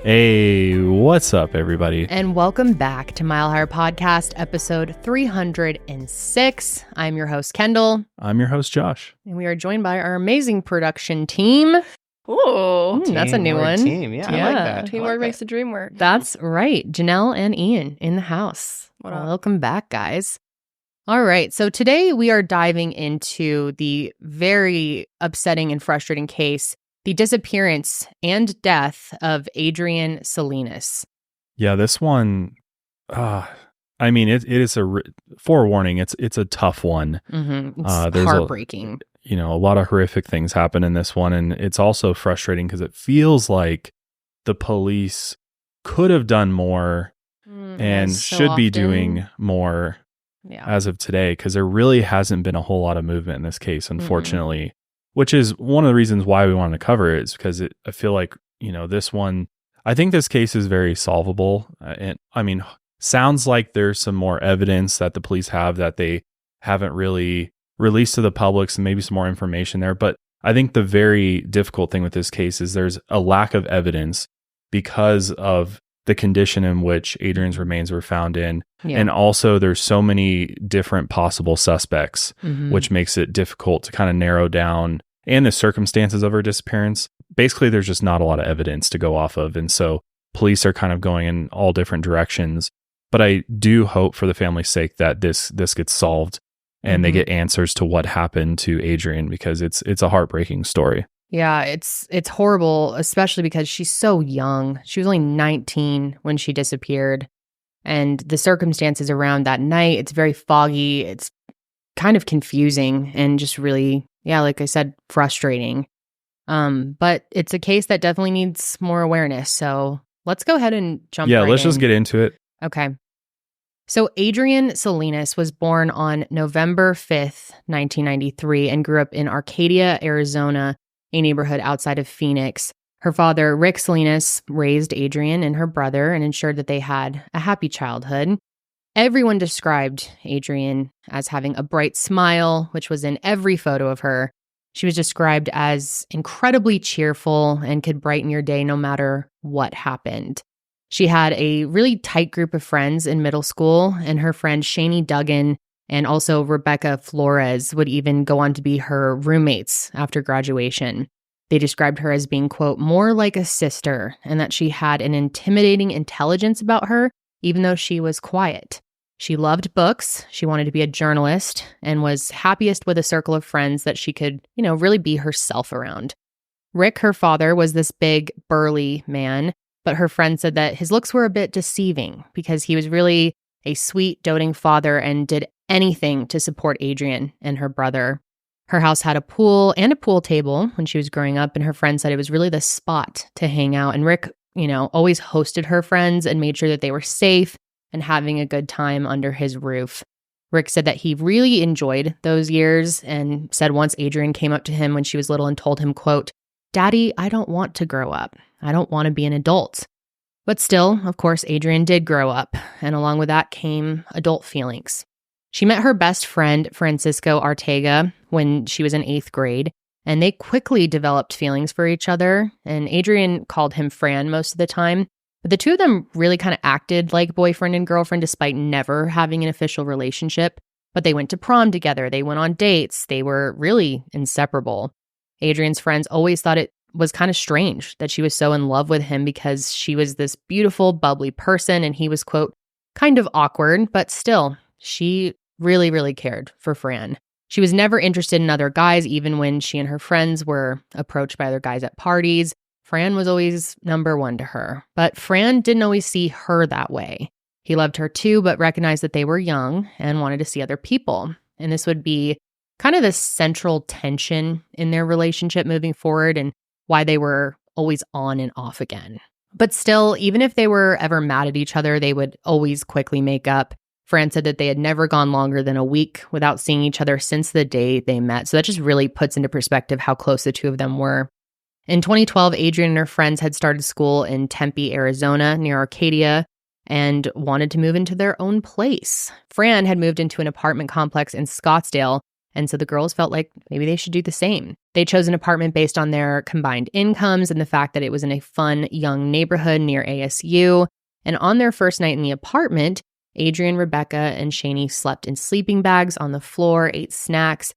Hey, what's up, everybody? And welcome back to Mile Higher Podcast, episode 306. I'm your host, Kendall. I'm your host, Josh. And we are joined by our amazing production team. Ooh. That's a new one. Team. Yeah, I like that. Teamwork makes the dream work. That's right. Janelle and Ian in the house. Welcome back, guys. All right. So today we are diving into the very upsetting and frustrating case, the disappearance and death of Adrienne Salinas. Yeah, this one, I mean, it is forewarning. It's a tough one. Mm-hmm. It's heartbreaking. A lot of horrific things happen in this one. And it's also frustrating because it feels like the police could have done more and should be doing more as of today, because there really hasn't been a whole lot of movement in this case, unfortunately. Which is one of the reasons why we wanted to cover it, is because I feel like, this one, I think this case is very solvable. And I mean, sounds like there's some more evidence that the police have that they haven't really released to the public, so maybe some more information there. But I think the very difficult thing with this case is there's a lack of evidence because of the condition in which Adrienne's remains were found in. Yeah. And also there's so many different possible suspects, which makes it difficult to kind of narrow down, and the circumstances of her disappearance. Basically, there's just not a lot of evidence to go off of. And so police are kind of going in all different directions. But I do hope, for the family's sake, that this gets solved and they get answers to what happened to Adrienne, because it's a heartbreaking story. Yeah, it's horrible, especially because she's so young. She was only 19 when she disappeared. And the circumstances around that night, it's very foggy. It's kind of confusing and just really, like I said, frustrating. But it's a case that definitely needs more awareness. So let's go ahead and jump right in. Yeah, let's just get into it. Okay. So Adrienne Salinas was born on November 5th, 1993, and grew up in Arcadia, Arizona, a neighborhood outside of Phoenix. Her father, Rick Salinas, raised Adrienne and her brother and ensured that they had a happy childhood. Everyone described Adrienne as having a bright smile, which was in every photo of her. She was described as incredibly cheerful and could brighten your day no matter what happened. She had a really tight group of friends in middle school, and her friend Shani Duggan and also Rebecca Flores would even go on to be her roommates after graduation. They described her as being, quote, more like a sister, and that she had an intimidating intelligence about her, even though she was quiet. She loved books, she wanted to be a journalist, and was happiest with a circle of friends that she could, really be herself around. Rick, her father, was this big, burly man, but her friend said that his looks were a bit deceiving because he was really a sweet, doting father and did anything to support Adrienne and her brother. Her house had a pool and a pool table when she was growing up, and her friend said it was really the spot to hang out. And Rick, always hosted her friends and made sure that they were safe and having a good time under his roof. Rick said that he really enjoyed those years and said once Adrienne came up to him when she was little and told him, quote, "Daddy, I don't want to grow up. I don't want to be an adult." But still, of course, Adrienne did grow up, and along with that came adult feelings. She met her best friend, Francisco Arteaga, when she was in 8th grade, and they quickly developed feelings for each other, and Adrienne called him Fran most of the time. But the two of them really kind of acted like boyfriend and girlfriend despite never having an official relationship. But they went to prom together, they went on dates, they were really inseparable. Adrienne's friends always thought it was kind of strange that she was so in love with him because she was this beautiful, bubbly person, and he was, quote, kind of awkward, but still, she really, really cared for Fran. She was never interested in other guys, even when she and her friends were approached by other guys at parties. Fran was always number one to her, but Fran didn't always see her that way. He loved her too, but recognized that they were young and wanted to see other people. And this would be kind of the central tension in their relationship moving forward and why they were always on and off again. But still, even if they were ever mad at each other, they would always quickly make up. Fran said that they had never gone longer than a week without seeing each other since the day they met. So that just really puts into perspective how close the two of them were. In 2012, Adrienne and her friends had started school in Tempe, Arizona, near Arcadia, and wanted to move into their own place. Fran had moved into an apartment complex in Scottsdale, And so the girls felt like maybe they should do the same. They chose an apartment based on their combined incomes and the fact that it was in a fun, young neighborhood near ASU. And on their first night in the apartment, Adrienne, Rebecca, and Shani slept in sleeping bags on the floor, ate snacks,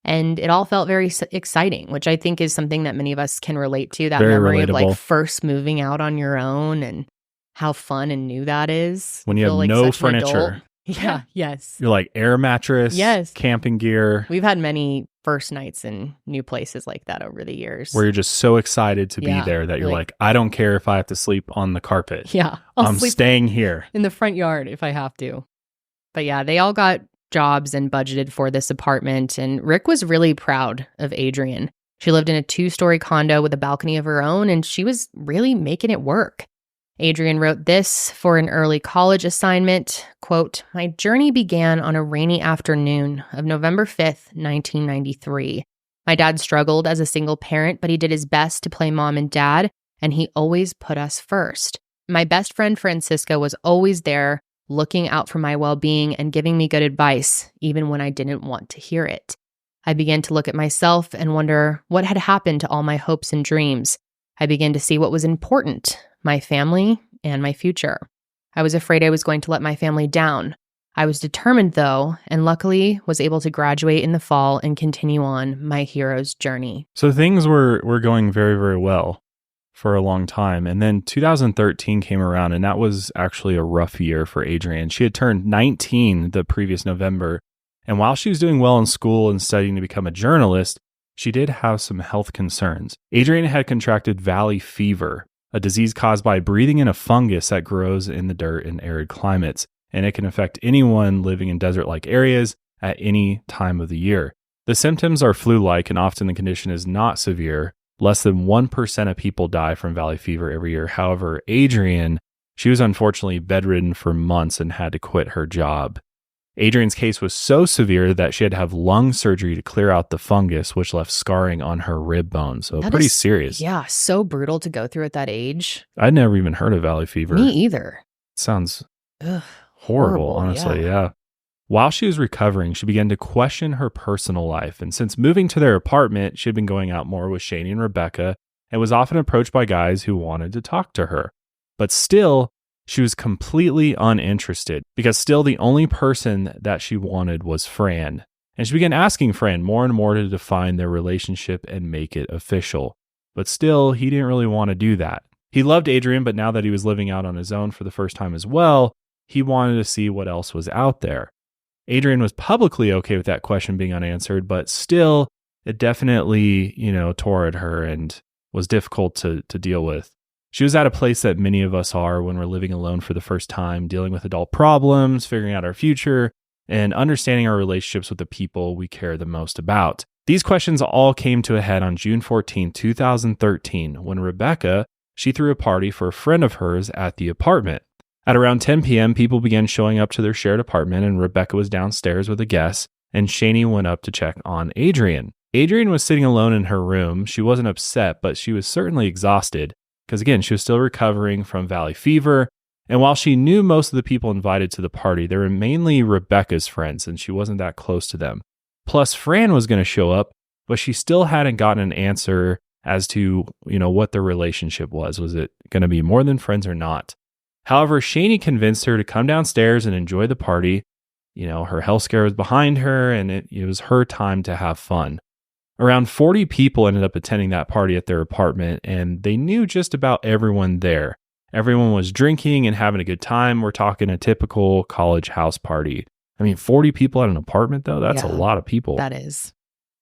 and it all felt very exciting, which I think is something that many of us can relate to, that very memory relatable. of like first moving out on your own and how fun and new that is. When you have like no such an adult. furniture. Yeah, yes. You're like air mattress, Yes. camping gear. We've had many first nights in new places like that over the years. Where you're just so excited to Yeah, be there that you're like, I don't care if I have to sleep on the carpet. Yeah. I'm sleep staying here. in the front yard if I have to. But yeah, they all got jobs and budgeted for this apartment. And Rick was really proud of Adrienne. She lived in a 2-story condo with a balcony of her own, and she was really making it work. Adrienne wrote this for an early college assignment, quote, "My journey began on a rainy afternoon of November 5th, 1993. My dad struggled as a single parent, but he did his best to play mom and dad, and he always put us first. My best friend Francisca was always there, looking out for my well-being and giving me good advice, even when I didn't want to hear it. I began to look at myself and wonder what had happened to all my hopes and dreams. I began to see what was important, my family and my future. I was afraid I was going to let my family down. I was determined, though, and luckily was able to graduate in the fall and continue on my hero's journey." So things were going very, very well for a long time. And then 2013 came around, and that was actually a rough year for Adrienne. She had turned 19 the previous November. And while she was doing well in school and studying to become a journalist, she did have some health concerns. Adrienne had contracted valley fever, a disease caused by breathing in a fungus that grows in the dirt in arid climates, and it can affect anyone living in desert-like areas at any time of the year. The symptoms are flu-like, and often the condition is not severe. Less than 1% of people die from valley fever every year. However, Adrienne, she was unfortunately bedridden for months and had to quit her job. Adrienne's case was so severe that she had to have lung surgery to clear out the fungus, which left scarring on her rib bone. So That pretty is- serious. Yeah, so brutal to go through at that age. I'd never even heard of valley fever. Me either. Sounds Ugh, horrible, honestly. Yeah. While she was recovering, she began to question her personal life. And since moving to their apartment, she had been going out more with Shani and Rebecca and was often approached by guys who wanted to talk to her. But still, she was completely uninterested because still the only person that she wanted was Fran. And she began asking Fran more and more to define their relationship and make it official. But still, he didn't really want to do that. He loved Adrienne, but now that he was living out on his own for the first time as well, he wanted to see what else was out there. Adrienne was publicly okay with that question being unanswered, but still, it definitely, tore at her and was difficult to deal with. She was at a place that many of us are when we're living alone for the first time, dealing with adult problems, figuring out our future, and understanding our relationships with the people we care the most about. These questions all came to a head on June 14, 2013, when Rebecca, she threw a party for a friend of hers at the apartment. At around 10 p.m., people began showing up to their shared apartment, and Rebecca was downstairs with a guest, and Shani went up to check on Adrienne. Adrienne was sitting alone in her room. She wasn't upset, but she was certainly exhausted, because again, she was still recovering from valley fever. And while she knew most of the people invited to the party, they were mainly Rebecca's friends, and she wasn't that close to them. Plus, Fran was going to show up, but she still hadn't gotten an answer as to, what their relationship was. Was it going to be more than friends or not? However, Shani convinced her to come downstairs and enjoy the party. Her health scare was behind her, and it was her time to have fun. Around 40 people ended up attending that party at their apartment, and they knew just about everyone there. Everyone was drinking and having a good time. We're talking a typical college house party. 40 people at an apartment, though, that's a lot of people. That is.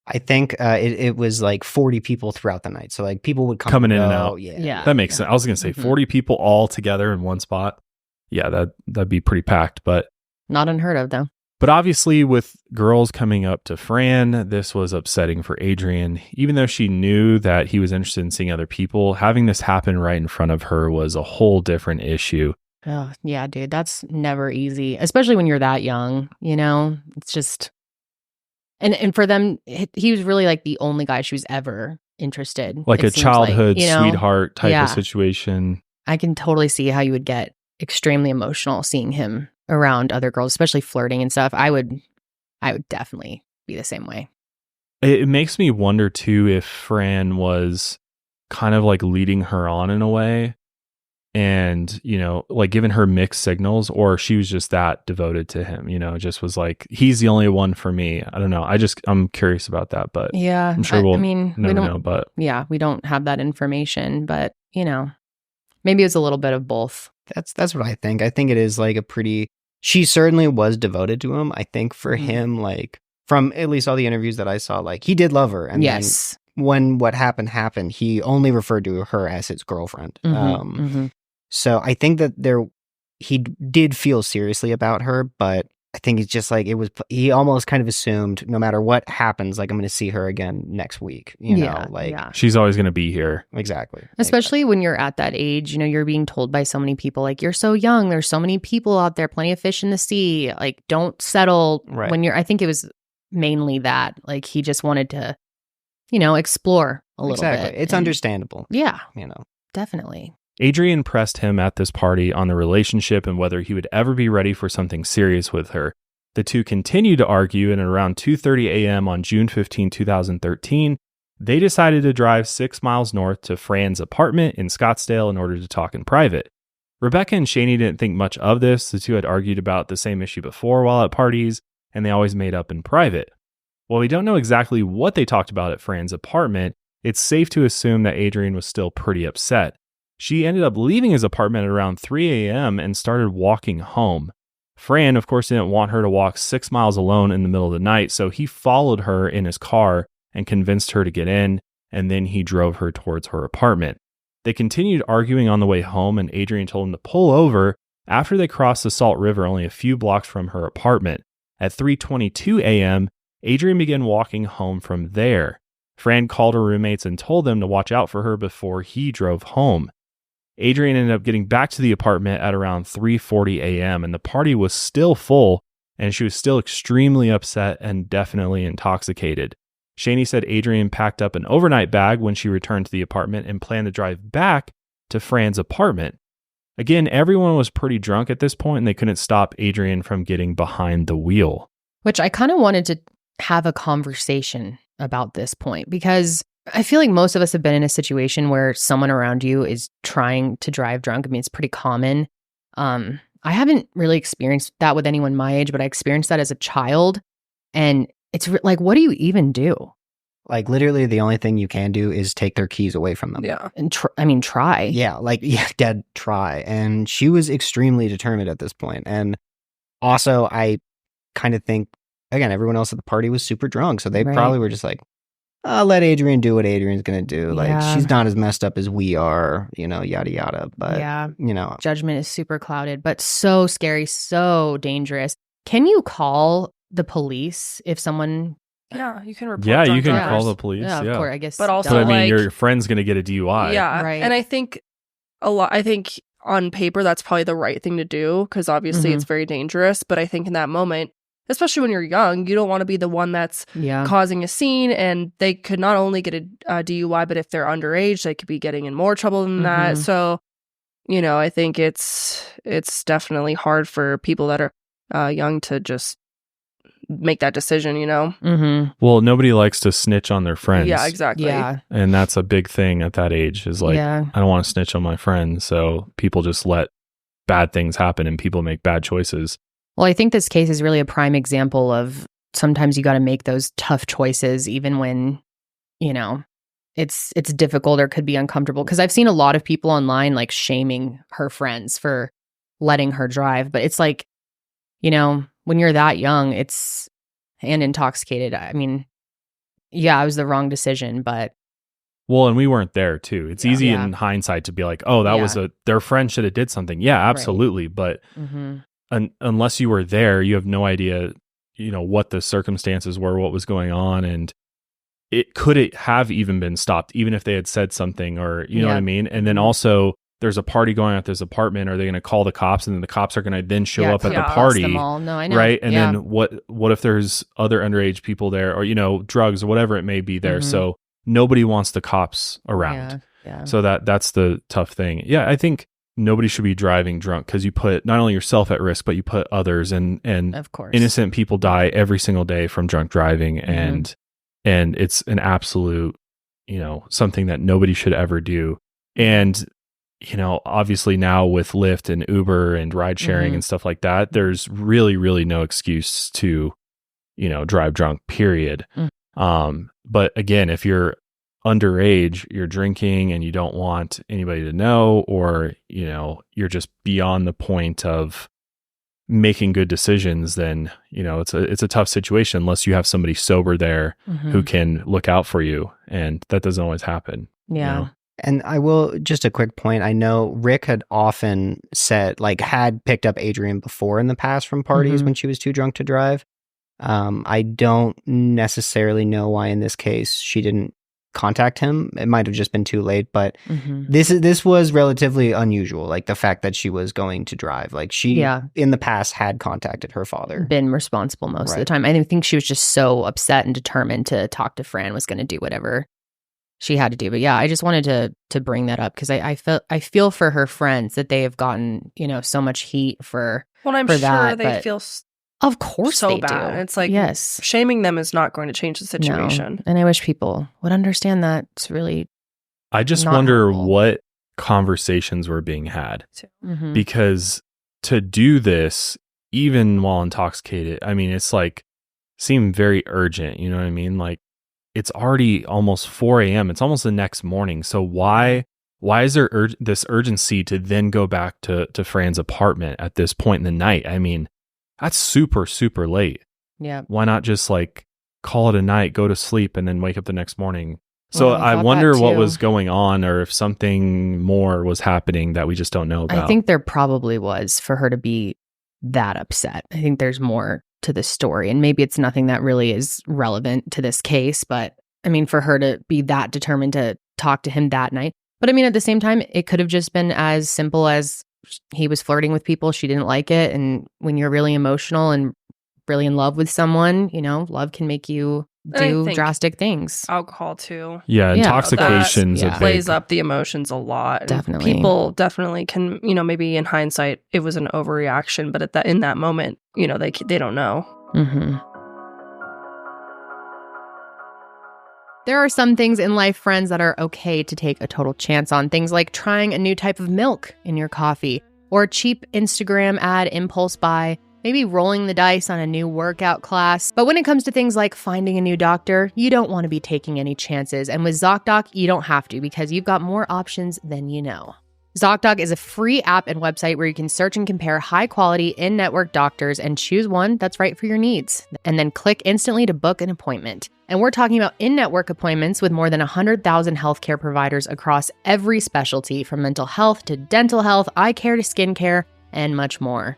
I think it was like 40 people throughout the night. So like people would coming in and out. Yeah. That makes sense. I was going to say 40 people all together in one spot. Yeah, that'd be pretty packed, but not unheard of, though. But obviously, with girls coming up to Fran, this was upsetting for Adrienne. Even though she knew that he was interested in seeing other people, having this happen right in front of her was a whole different issue. Oh, yeah, dude, that's never easy, especially when you're that young, It's just... And for them, he was really like the only guy she was ever interested. Like a childhood like, sweetheart type of situation. I can totally see how you would get extremely emotional seeing him around other girls, especially flirting and stuff. I would definitely be the same way. It makes me wonder too if Fran was kind of like leading her on in a way and, you know, like giving her mixed signals, or she was just that devoted to him, you know, just was like, he's the only one for me. I don't know. I'm curious about that, but yeah, I'm sure we'll never know, but yeah, we don't have that information, but you know, maybe it's a little bit of both. That's what I think. I think it is like she certainly was devoted to him. I think for him, like from at least all the interviews that I saw, like he did love her. And yes. then when what happened, he only referred to her as his girlfriend. So I think that he did feel seriously about her, but I think it's just like he almost kind of assumed no matter what happens, like I'm going to see her again next week. You know, like she's always going to be here. Exactly. Especially when you're at that age, you know, you're being told by so many people, like, you're so young. There's so many people out there, plenty of fish in the sea. Like, don't settle when I think it was mainly that, like, he just wanted to, you know, explore a little bit. It's understandable. Yeah. You know, definitely. Adrienne pressed him at this party on the relationship and whether he would ever be ready for something serious with her. The two continued to argue, and at around 2:30 a.m. on June 15, 2013, they decided to drive 6 miles north to Fran's apartment in Scottsdale in order to talk in private. Rebecca and Shani didn't think much of this. The two had argued about the same issue before while at parties, and they always made up in private. While we don't know exactly what they talked about at Fran's apartment, it's safe to assume that Adrienne was still pretty upset. She ended up leaving his apartment at around 3 a.m. and started walking home. Fran, of course, didn't want her to walk 6 miles alone in the middle of the night, so he followed her in his car and convinced her to get in, and then he drove her towards her apartment. They continued arguing on the way home, and Adrienne told him to pull over after they crossed the Salt River only a few blocks from her apartment. At 3:22 a.m., Adrienne began walking home from there. Fran called her roommates and told them to watch out for her before he drove home. Adrienne ended up getting back to the apartment at around 3:40 a.m. and the party was still full and she was still extremely upset and definitely intoxicated. Shani said Adrienne packed up an overnight bag when she returned to the apartment and planned to drive back to Fran's apartment. Again, everyone was pretty drunk at this point and they couldn't stop Adrienne from getting behind the wheel. Which I kind of wanted to have a conversation about this point because I feel like most of us have been in a situation where someone around you is trying to drive drunk. I mean, it's pretty common. I haven't really experienced that with anyone my age, but I experienced that as a child. And it's like, what do you even do? Like literally the only thing you can do is take their keys away from them. Yeah. And try. Yeah, dead try. And she was extremely determined at this point. And also I kind of think, again, everyone else at the party was super drunk. So they probably were just like, let Adrienne do what Adrienne's going to do. Like, she's not as messed up as we are, you know, yada, yada. But, you know. Judgment is super clouded, but so scary, so dangerous. Can you call the police if someone... Yeah, you can report you can drivers. call the police. Yeah, of course, I guess. But also, but I mean, your friend's going to get a DUI. Yeah, right. And I think on paper, that's probably the right thing to do because obviously it's very dangerous. But I think in that moment, especially when you're young, you don't want to be the one that's causing a scene. And they could not only get a DUI, but if they're underage, they could be getting in more trouble than that. So, you know, I think it's definitely hard for people that are young to just make that decision, you know? Well, nobody likes to snitch on their friends. Yeah, exactly. Yeah. And that's a big thing at that age is like, I don't want to snitch on my friends. So people just let bad things happen and people make bad choices. Well, I think this case is really a prime example of sometimes you got to make those tough choices, even when, you know, it's difficult or could be uncomfortable. Because I've seen a lot of people online like shaming her friends for letting her drive. But it's like, you know, when you're that young, and intoxicated. I mean, yeah, it was the wrong decision, but. Well, and we weren't there too. It's easy in hindsight to be like, oh, that was their friend should have did something. Yeah, absolutely. But unless you were there, you have no idea, you know, what the circumstances were, what was going on. And could it have even been stopped, even if they had said something or, you know what I mean? And then also there's a party going on at this apartment. Are they going to call the cops and then the cops are going to then show up at the party? Them all. No, I know. Right. And then what if there's other underage people there or, you know, drugs or whatever it may be there. So nobody wants the cops around. Yeah. So that's the tough thing. Yeah. I think nobody should be driving drunk because you put not only yourself at risk, but you put others, and of course, innocent people die every single day from drunk driving. And it's an absolute, something that nobody should ever do. And, obviously now with Lyft and Uber and ride sharing and stuff like that, there's really, really no excuse to, drive drunk, period. But again, if you're underage, you're drinking and you don't want anybody to know, or, you're just beyond the point of making good decisions, then, it's a tough situation unless you have somebody sober there who can look out for you. And that doesn't always happen. Yeah. And I will, just a quick point. I know Rick had often said, had picked up Adrienne before in the past from parties when she was too drunk to drive. I don't necessarily know why in this case she didn't contact him. It might have just been too late, but this was relatively unusual. The fact that she was going to drive, she in the past had contacted her father, been responsible most of the time. I think she was just so upset and determined to talk to Fran, was going to do whatever she had to do. But yeah, I just wanted to bring that up because I feel for her friends that they have gotten so much heat for. Well, I'm for sure that, they feel. Of course so they bad. do. It's like, yes, shaming them is not going to change the situation. No. And I wish people would understand that. It's really, I just wonder what conversations were being had. Because to do this, even while intoxicated, I mean, it's seemed very urgent. You know what I mean? It's already almost 4 a.m. It's almost the next morning. So why is there this urgency to then go back to Fran's apartment at this point in the night? I mean, that's super, super late. Yeah. Why not just call it a night, go to sleep, and then wake up the next morning? So I wonder what was going on, or if something more was happening that we just don't know about. I think there probably was, for her to be that upset. I think there's more to the story, and maybe it's nothing that really is relevant to this case, but I mean, for her to be that determined to talk to him that night. But I mean, at the same time, it could have just been as simple as he was flirting with people, she didn't like it. And when you're really emotional and really in love with someone, love can make you do drastic things. Alcohol too. Yeah, intoxication's plays up the emotions a lot. Definitely. People definitely can, maybe in hindsight it was an overreaction, but in that moment, they don't know. There are some things in life, friends, that are okay to take a total chance on. Things like trying a new type of milk in your coffee, or a cheap Instagram ad impulse buy, maybe rolling the dice on a new workout class. But when it comes to things like finding a new doctor, you don't want to be taking any chances. And with ZocDoc, you don't have to, because you've got more options than you know. ZocDoc is a free app and website where you can search and compare high-quality in-network doctors and choose one that's right for your needs, and then click instantly to book an appointment. And we're talking about in-network appointments with more than 100,000 healthcare providers across every specialty, from mental health to dental health, eye care to skincare, and much more.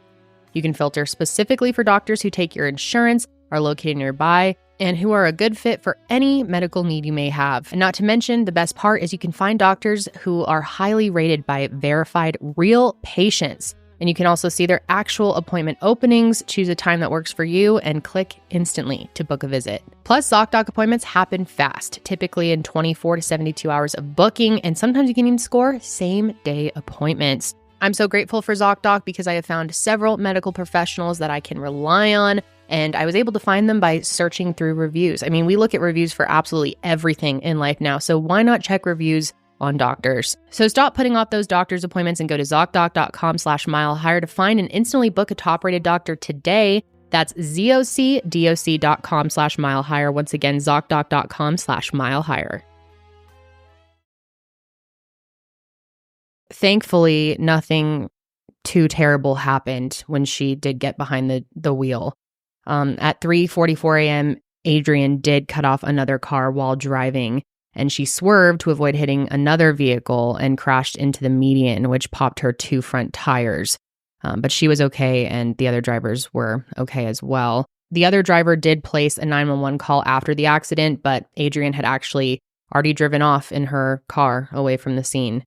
You can filter specifically for doctors who take your insurance, are located nearby, and who are a good fit for any medical need you may have. And not to mention, the best part is you can find doctors who are highly rated by verified real patients. And you can also see their actual appointment openings, choose a time that works for you, and click instantly to book a visit. Plus, ZocDoc appointments happen fast, typically in 24 to 72 hours of booking, and sometimes you can even score same-day appointments. I'm so grateful for ZocDoc because I have found several medical professionals that I can rely on, and I was able to find them by searching through reviews. I mean, we look at reviews for absolutely everything in life now, so why not check reviews on doctors? So stop putting off those doctor's appointments and go to ZocDoc.com/milehigher to find and instantly book a top-rated doctor today. That's ZocDoc.com/milehigher. Once again, ZocDoc.com/milehigher. Thankfully, nothing too terrible happened when she did get behind the wheel. At 3:44 a.m., Adrienne did cut off another car while driving, and she swerved to avoid hitting another vehicle and crashed into the median, which popped her 2 front tires. But she was okay, and the other drivers were okay as well. The other driver did place a 911 call after the accident, but Adrienne had actually already driven off in her car away from the scene.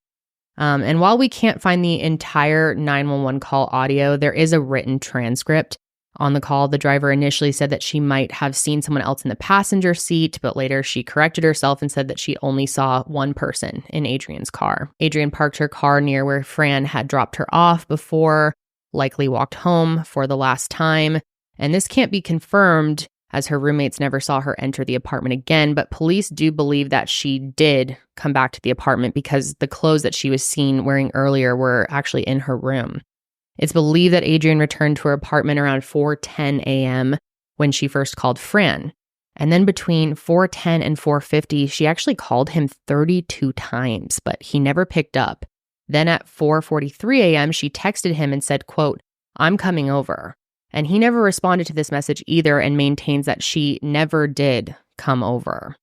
And while we can't find the entire 911 call audio, there is a written transcript On the call, the driver initially said that she might have seen someone else in the passenger seat, but later she corrected herself and said that she only saw one person in Adrienne's car. Adrienne parked her car near where Fran had dropped her off before, likely walked home for the last time. And this can't be confirmed as her roommates never saw her enter the apartment again, but police do believe that she did come back to the apartment because the clothes that she was seen wearing earlier were actually in her room. It's believed that Adrienne returned to her apartment around 4:10 a.m. when she first called Fran. And then between 4:10 and 4:50, she actually called him 32 times, but he never picked up. Then at 4:43 a.m., she texted him and said, quote, "I'm coming over." And he never responded to this message either and maintains that she never did come over.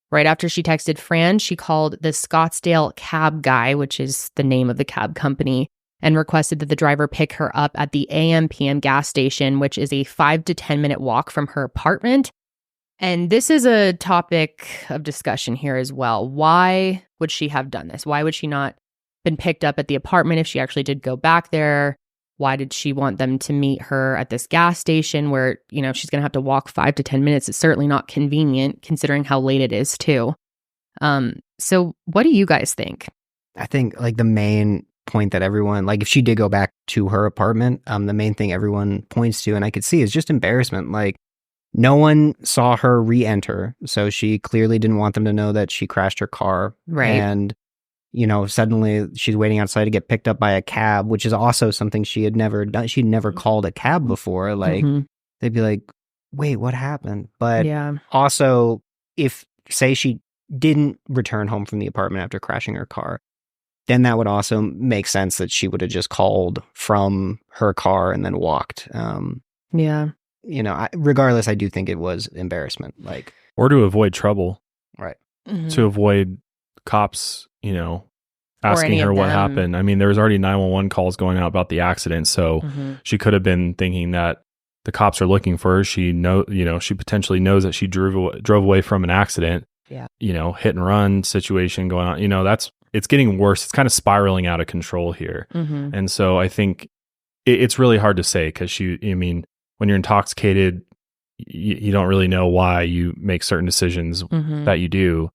Right after she texted Fran, she called the Scottsdale Cab Guy, which is the name of the cab company, and requested that the driver pick her up at the AM/PM gas station, which is a 5 to 10 minute walk from her apartment. And this is a topic of discussion here as well. Why would she have done this? Why would she not been picked up at the apartment if she actually did go back there? Why did she want them to meet her at this gas station where, you know, she's going to have to walk 5 to 10 minutes? It's certainly not convenient considering how late it is too. So what do you guys think? I think like the main point that everyone, like if she did go back to her apartment, the main thing everyone points to, and I could see, is just embarrassment. Like no one saw her re-enter, so she clearly didn't want them to know that she crashed her car. Right. And, you know, suddenly she's waiting outside to get picked up by a cab, which is also something she had never done. She'd never called a cab before. Like they'd be like, wait, what happened? But also, if say she didn't return home from the apartment after crashing her car, then that would also make sense that she would have just called from her car and then walked. You know, regardless, I do think it was embarrassment. Like, or to avoid trouble. Right. To avoid cops, you know, asking her what happened. I mean, there was already 911 calls going out about the accident. So she could have been thinking that the cops are looking for her. She she potentially knows that she drove away from an accident. Yeah. You know, hit and run situation going on. You know, it's getting worse. It's kind of spiraling out of control here. And so I think it's really hard to say because when you're intoxicated, you don't really know why you make certain decisions that you do.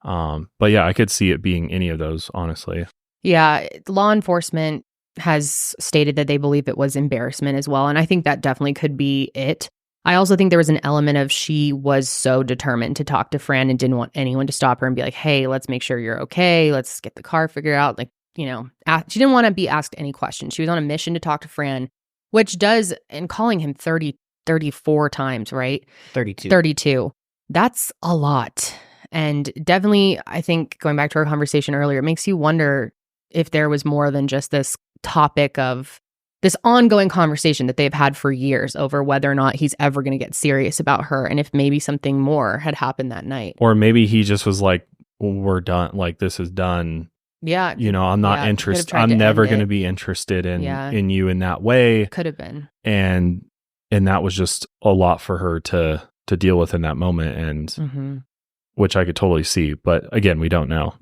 But yeah, I could see it being any of those, honestly. Yeah. Law enforcement has stated that they believe it was embarrassment as well. And I think that definitely could be it. I also think there was an element of she was so determined to talk to Fran and didn't want anyone to stop her and be like, hey, let's make sure you're okay. Let's get the car figured out. Like, you know, she didn't want to be asked any questions. She was on a mission to talk to Fran, which does, and calling him 34 times, right? 32. That's a lot. And definitely, I think going back to our conversation earlier, it makes you wonder if there was more than just this topic of this ongoing conversation that they've had for years over whether or not he's ever going to get serious about her, and if maybe something more had happened that night. Or maybe he just was like, we're done. Like, this is done. Yeah. You know, I'm not interested. I'm never going to be interested in you in that way. Could have been. And that was just a lot for her to deal with in that moment. And which I could totally see. But again, we don't know.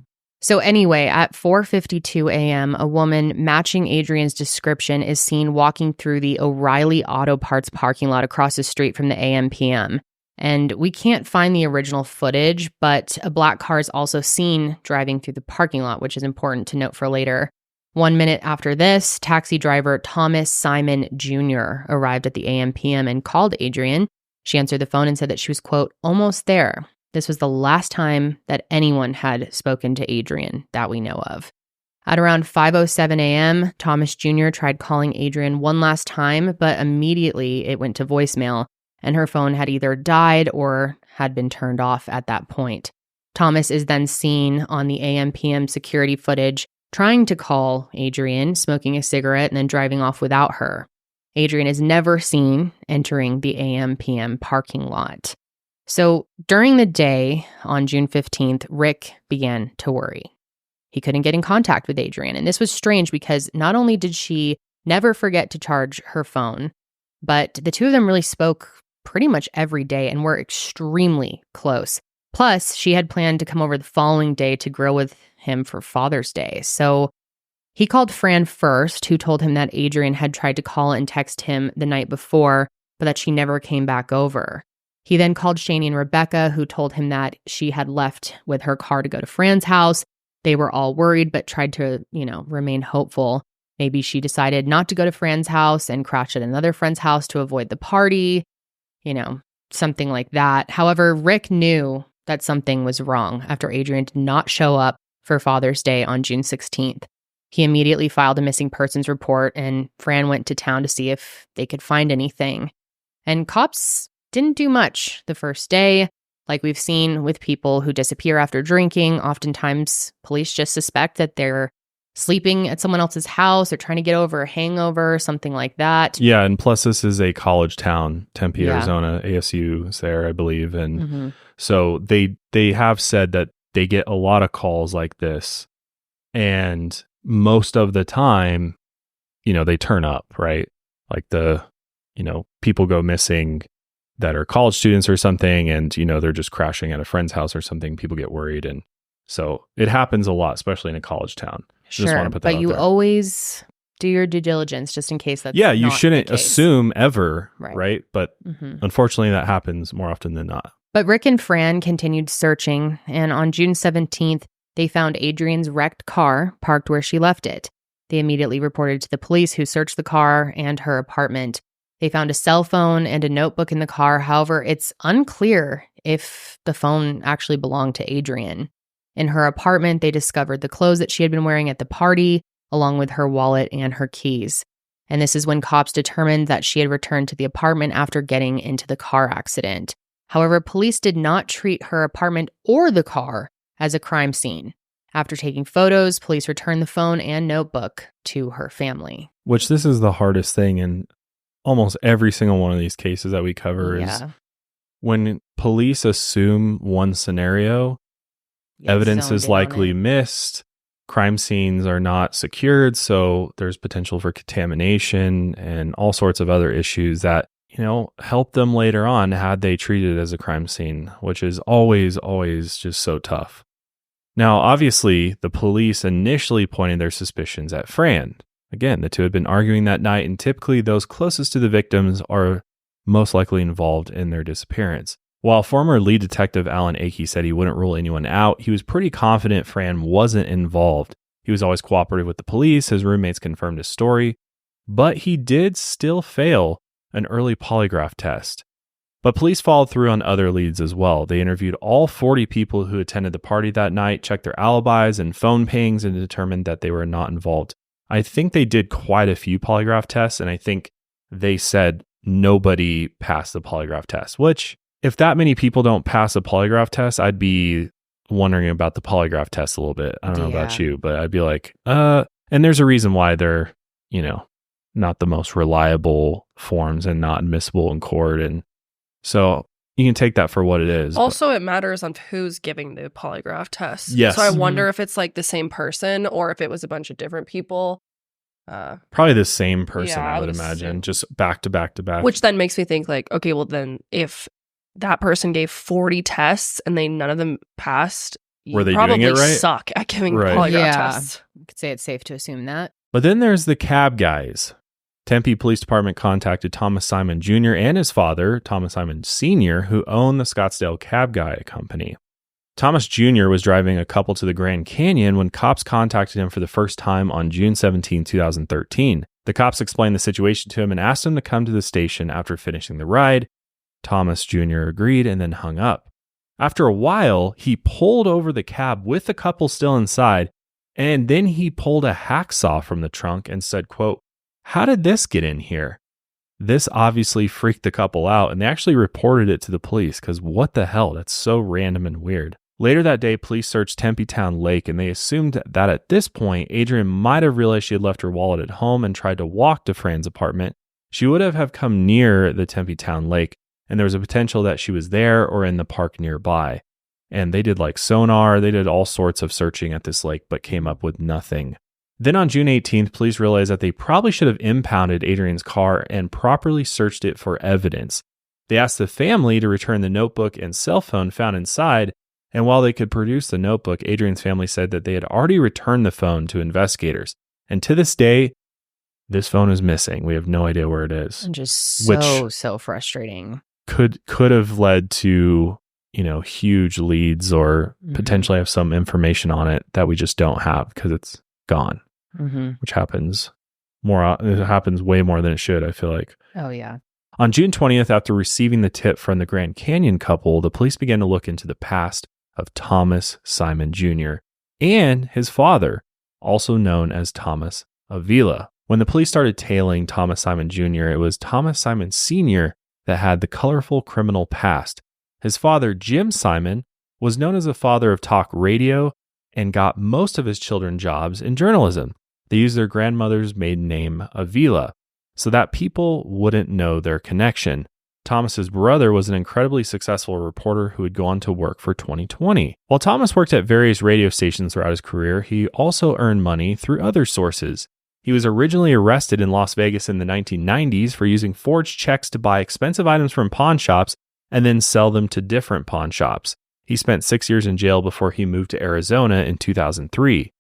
So anyway, at 4:52 a.m., a woman matching Adrienne's description is seen walking through the O'Reilly Auto Parts parking lot across the street from the AM/PM. And we can't find the original footage, but a black car is also seen driving through the parking lot, which is important to note for later. 1 minute after this, taxi driver Thomas Simon Jr. arrived at the AM/PM and called Adrienne. She answered the phone and said that she was, quote, almost there. This was the last time that anyone had spoken to Adrienne that we know of. At around 5:07 a.m., Thomas Jr. tried calling Adrienne one last time, but immediately it went to voicemail, and her phone had either died or had been turned off at that point. Thomas is then seen on the AM/PM security footage trying to call Adrienne, smoking a cigarette, and then driving off without her. Adrienne is never seen entering the AM/PM parking lot. So during the day on June 15th, Rick began to worry. He couldn't get in contact with Adrienne. And this was strange because not only did she never forget to charge her phone, but the two of them really spoke pretty much every day and were extremely close. Plus, she had planned to come over the following day to grill with him for Father's Day. So he called Fran first, who told him that Adrienne had tried to call and text him the night before, but that she never came back over. He then called Shani and Rebecca, who told him that she had left with her car to go to Fran's house. They were all worried, but tried to, remain hopeful. Maybe she decided not to go to Fran's house and crashed at another friend's house to avoid the party, something like that. However, Rick knew that something was wrong after Adrienne did not show up for Father's Day on June 16th. He immediately filed a missing persons report, and Fran went to town to see if they could find anything. And cops didn't do much the first day. Like we've seen with people who disappear after drinking, oftentimes police just suspect that they're sleeping at someone else's house or trying to get over a hangover, something like that. Yeah, and plus this is a college town, Tempe, Arizona. ASU is there, I believe. And so they have said that they get a lot of calls like this. And most of the time, they turn up, right? Like people go missing that are college students or something, and, they're just crashing at a friend's house or something. People get worried. And so it happens a lot, especially in a college town. Sure, just want to put that but out you there. Always do your due diligence just in case that's you not shouldn't the case. assume ever, right? But unfortunately, that happens more often than not. But Rick and Fran continued searching, and on June 17th, they found Adrienne's wrecked car parked where she left it. They immediately reported to the police, who searched the car and her apartment. They found a cell phone and a notebook in the car. However, it's unclear if the phone actually belonged to Adrienne. In her apartment, they discovered the clothes that she had been wearing at the party, along with her wallet and her keys. And this is when cops determined that she had returned to the apartment after getting into the car accident. However, police did not treat her apartment or the car as a crime scene. After taking photos, police returned the phone and notebook to her family. Which this is the hardest thing in almost every single one of these cases that we cover is when police assume one scenario, evidence is likely missed, crime scenes are not secured, so there's potential for contamination and all sorts of other issues that, help them later on had they treated it as a crime scene, which is always just so tough. Now, obviously, the police initially pointed their suspicions at Fran. Again, the two had been arguing that night, and typically those closest to the victims are most likely involved in their disappearance. While former lead detective Alan Akey said he wouldn't rule anyone out, he was pretty confident Fran wasn't involved. He was always cooperative with the police, his roommates confirmed his story, but he did still fail an early polygraph test. But police followed through on other leads as well. They interviewed all 40 people who attended the party that night, checked their alibis and phone pings, and determined that they were not involved. I think they did quite a few polygraph tests, and I think they said nobody passed the polygraph test, which, if that many people don't pass a polygraph test, I'd be wondering about the polygraph test a little bit. I don't know about you, but I'd be like, and there's a reason why they're, not the most reliable forms and not admissible in court. And so you can take that for what it is. Also, it matters on who's giving the polygraph test. Yes. So I wonder if it's like the same person or if it was a bunch of different people. Probably the same person, I would imagine, just back to back to back. Which then makes me think like, okay, well then if that person gave 40 tests and none of them passed, were they probably doing it right? Suck at giving polygraph tests. I could say it's safe to assume that. But then there's the cab guys. Tempe Police Department contacted Thomas Simon Jr. and his father, Thomas Simon Sr., who owned the Scottsdale Cab Guy Company. Thomas Jr. was driving a couple to the Grand Canyon when cops contacted him for the first time on June 17, 2013. The cops explained the situation to him and asked him to come to the station after finishing the ride. Thomas Jr. agreed and then hung up. After a while, he pulled over the cab with the couple still inside, and then he pulled a hacksaw from the trunk and said, quote, "How did this get in here?" This obviously freaked the couple out, and they actually reported it to the police because what the hell? That's so random and weird. Later that day, police searched Tempe Town Lake, and they assumed that at this point, Adrienne might have realized she had left her wallet at home and tried to walk to Fran's apartment. She would have come near the Tempe Town Lake, and there was a potential that she was there or in the park nearby. And they did like sonar, they did all sorts of searching at this lake, but came up with nothing. Then on June 18th, police realized that they probably should have impounded Adrienne's car and properly searched it for evidence. They asked the family to return the notebook and cell phone found inside, and while they could produce the notebook, Adrienne's family said that they had already returned the phone to investigators. And to this day, this phone is missing. We have no idea where it is. And just so frustrating. Could have led to, huge leads or potentially have some information on it that we just don't have because it's gone, which happens more. It happens way more than it should, I feel like. Oh, yeah. On June 20th, after receiving the tip from the Grand Canyon couple, the police began to look into the past of Thomas Simon Jr. and his father, also known as Thomas Avila. When the police started tailing Thomas Simon Jr., it was Thomas Simon Sr. that had the colorful criminal past. His father, Jim Simon, was known as a father of talk radio and got most of his children jobs in journalism. They used their grandmother's maiden name, Avila, so that people wouldn't know their connection. Thomas's brother was an incredibly successful reporter who would go on to work for 2020. While Thomas worked at various radio stations throughout his career, he also earned money through other sources. He was originally arrested in Las Vegas in the 1990s for using forged checks to buy expensive items from pawn shops and then sell them to different pawn shops. He spent 6 years in jail before he moved to Arizona in 2003.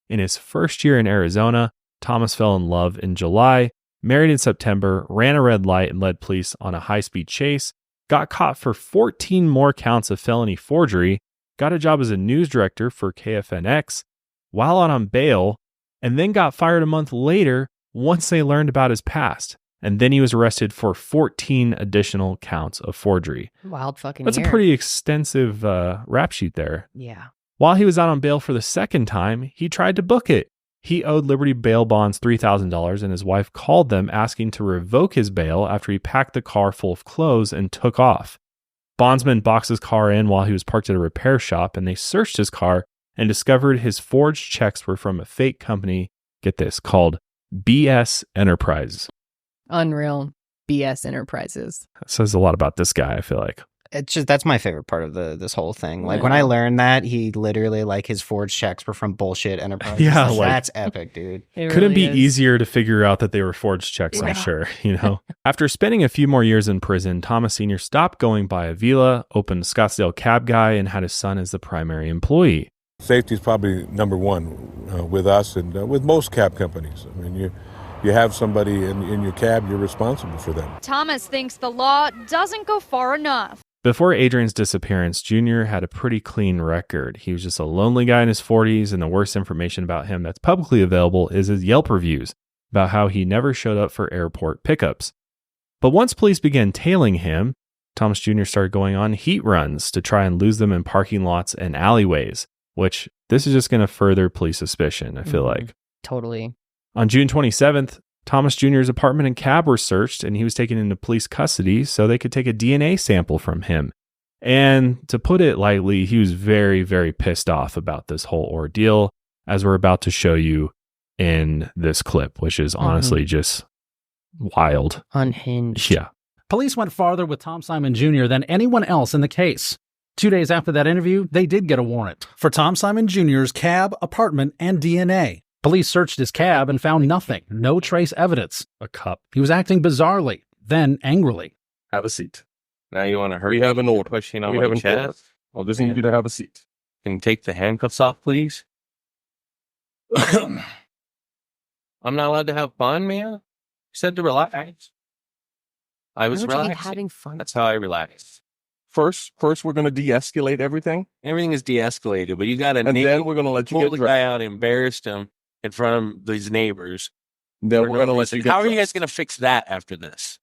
In his first year in Arizona, Thomas fell in love in July, married in September, ran a red light and led police on a high-speed chase, got caught for 14 more counts of felony forgery, got a job as a news director for KFNX while on bail, and then got fired a month later once they learned about his past. And then he was arrested for 14 additional counts of forgery. Wild fucking That's year. a pretty extensive rap sheet there. Yeah. While he was out on bail for the second time, he tried to book it. He owed Liberty bail bonds $3,000, and his wife called them asking to revoke his bail after he packed the car full of clothes and took off. Bondsman boxed his car in while he was parked at a repair shop, and they searched his car and discovered his forged checks were from a fake company, get this, called BS Enterprises. Unreal. BS Enterprises. That says a lot about this guy, I feel like. It's just, that's my favorite part of this whole thing. Like when I learned that he literally his forged checks were from bullshit enterprises. Yeah, that's epic, dude. Couldn't be easier to figure out that they were forged checks, I'm sure, After spending a few more years in prison, Thomas Sr. stopped going by Avila, opened Scottsdale Cab Guy, and had his son as the primary employee. Safety is probably number one with us and with most cab companies. I mean, you have somebody in your cab, you're responsible for them. Thomas thinks the law doesn't go far enough. Before Adrienne's disappearance, Junior had a pretty clean record. He was just a lonely guy in his 40s, and the worst information about him that's publicly available is his Yelp reviews about how he never showed up for airport pickups. But once police began tailing him, Thomas Jr. started going on heat runs to try and lose them in parking lots and alleyways, which this is just going to further police suspicion, I feel like. Totally. On June 27th, Thomas Jr.'s apartment and cab were searched, and he was taken into police custody so they could take a DNA sample from him. And to put it lightly, he was very, very pissed off about this whole ordeal, as we're about to show you in this clip, which is honestly just wild. Unhinged. Yeah. Police went farther with Tom Simon Jr. than anyone else in the case. 2 days after that interview, they did get a warrant for Tom Simon Jr.'s cab, apartment, and DNA. Police searched his cab and found nothing, no trace evidence. A cup. He was acting bizarrely, then angrily. Have a seat. Now you want to hurry? We have an order. Pushing on We my have an chest. order. I'll just need you to have a seat. Can you take the handcuffs off, please? I'm not allowed to have fun, man. You said to relax. I was relaxing. Having fun. That's how I relax. First, we're going to de-escalate everything, Everything is de-escalated, but you got to and then we're going to let you pull get the dressed. guy out, embarrassed him in front of these neighbors. Then we're going to let you get How are you guys dressed. going to fix that after this?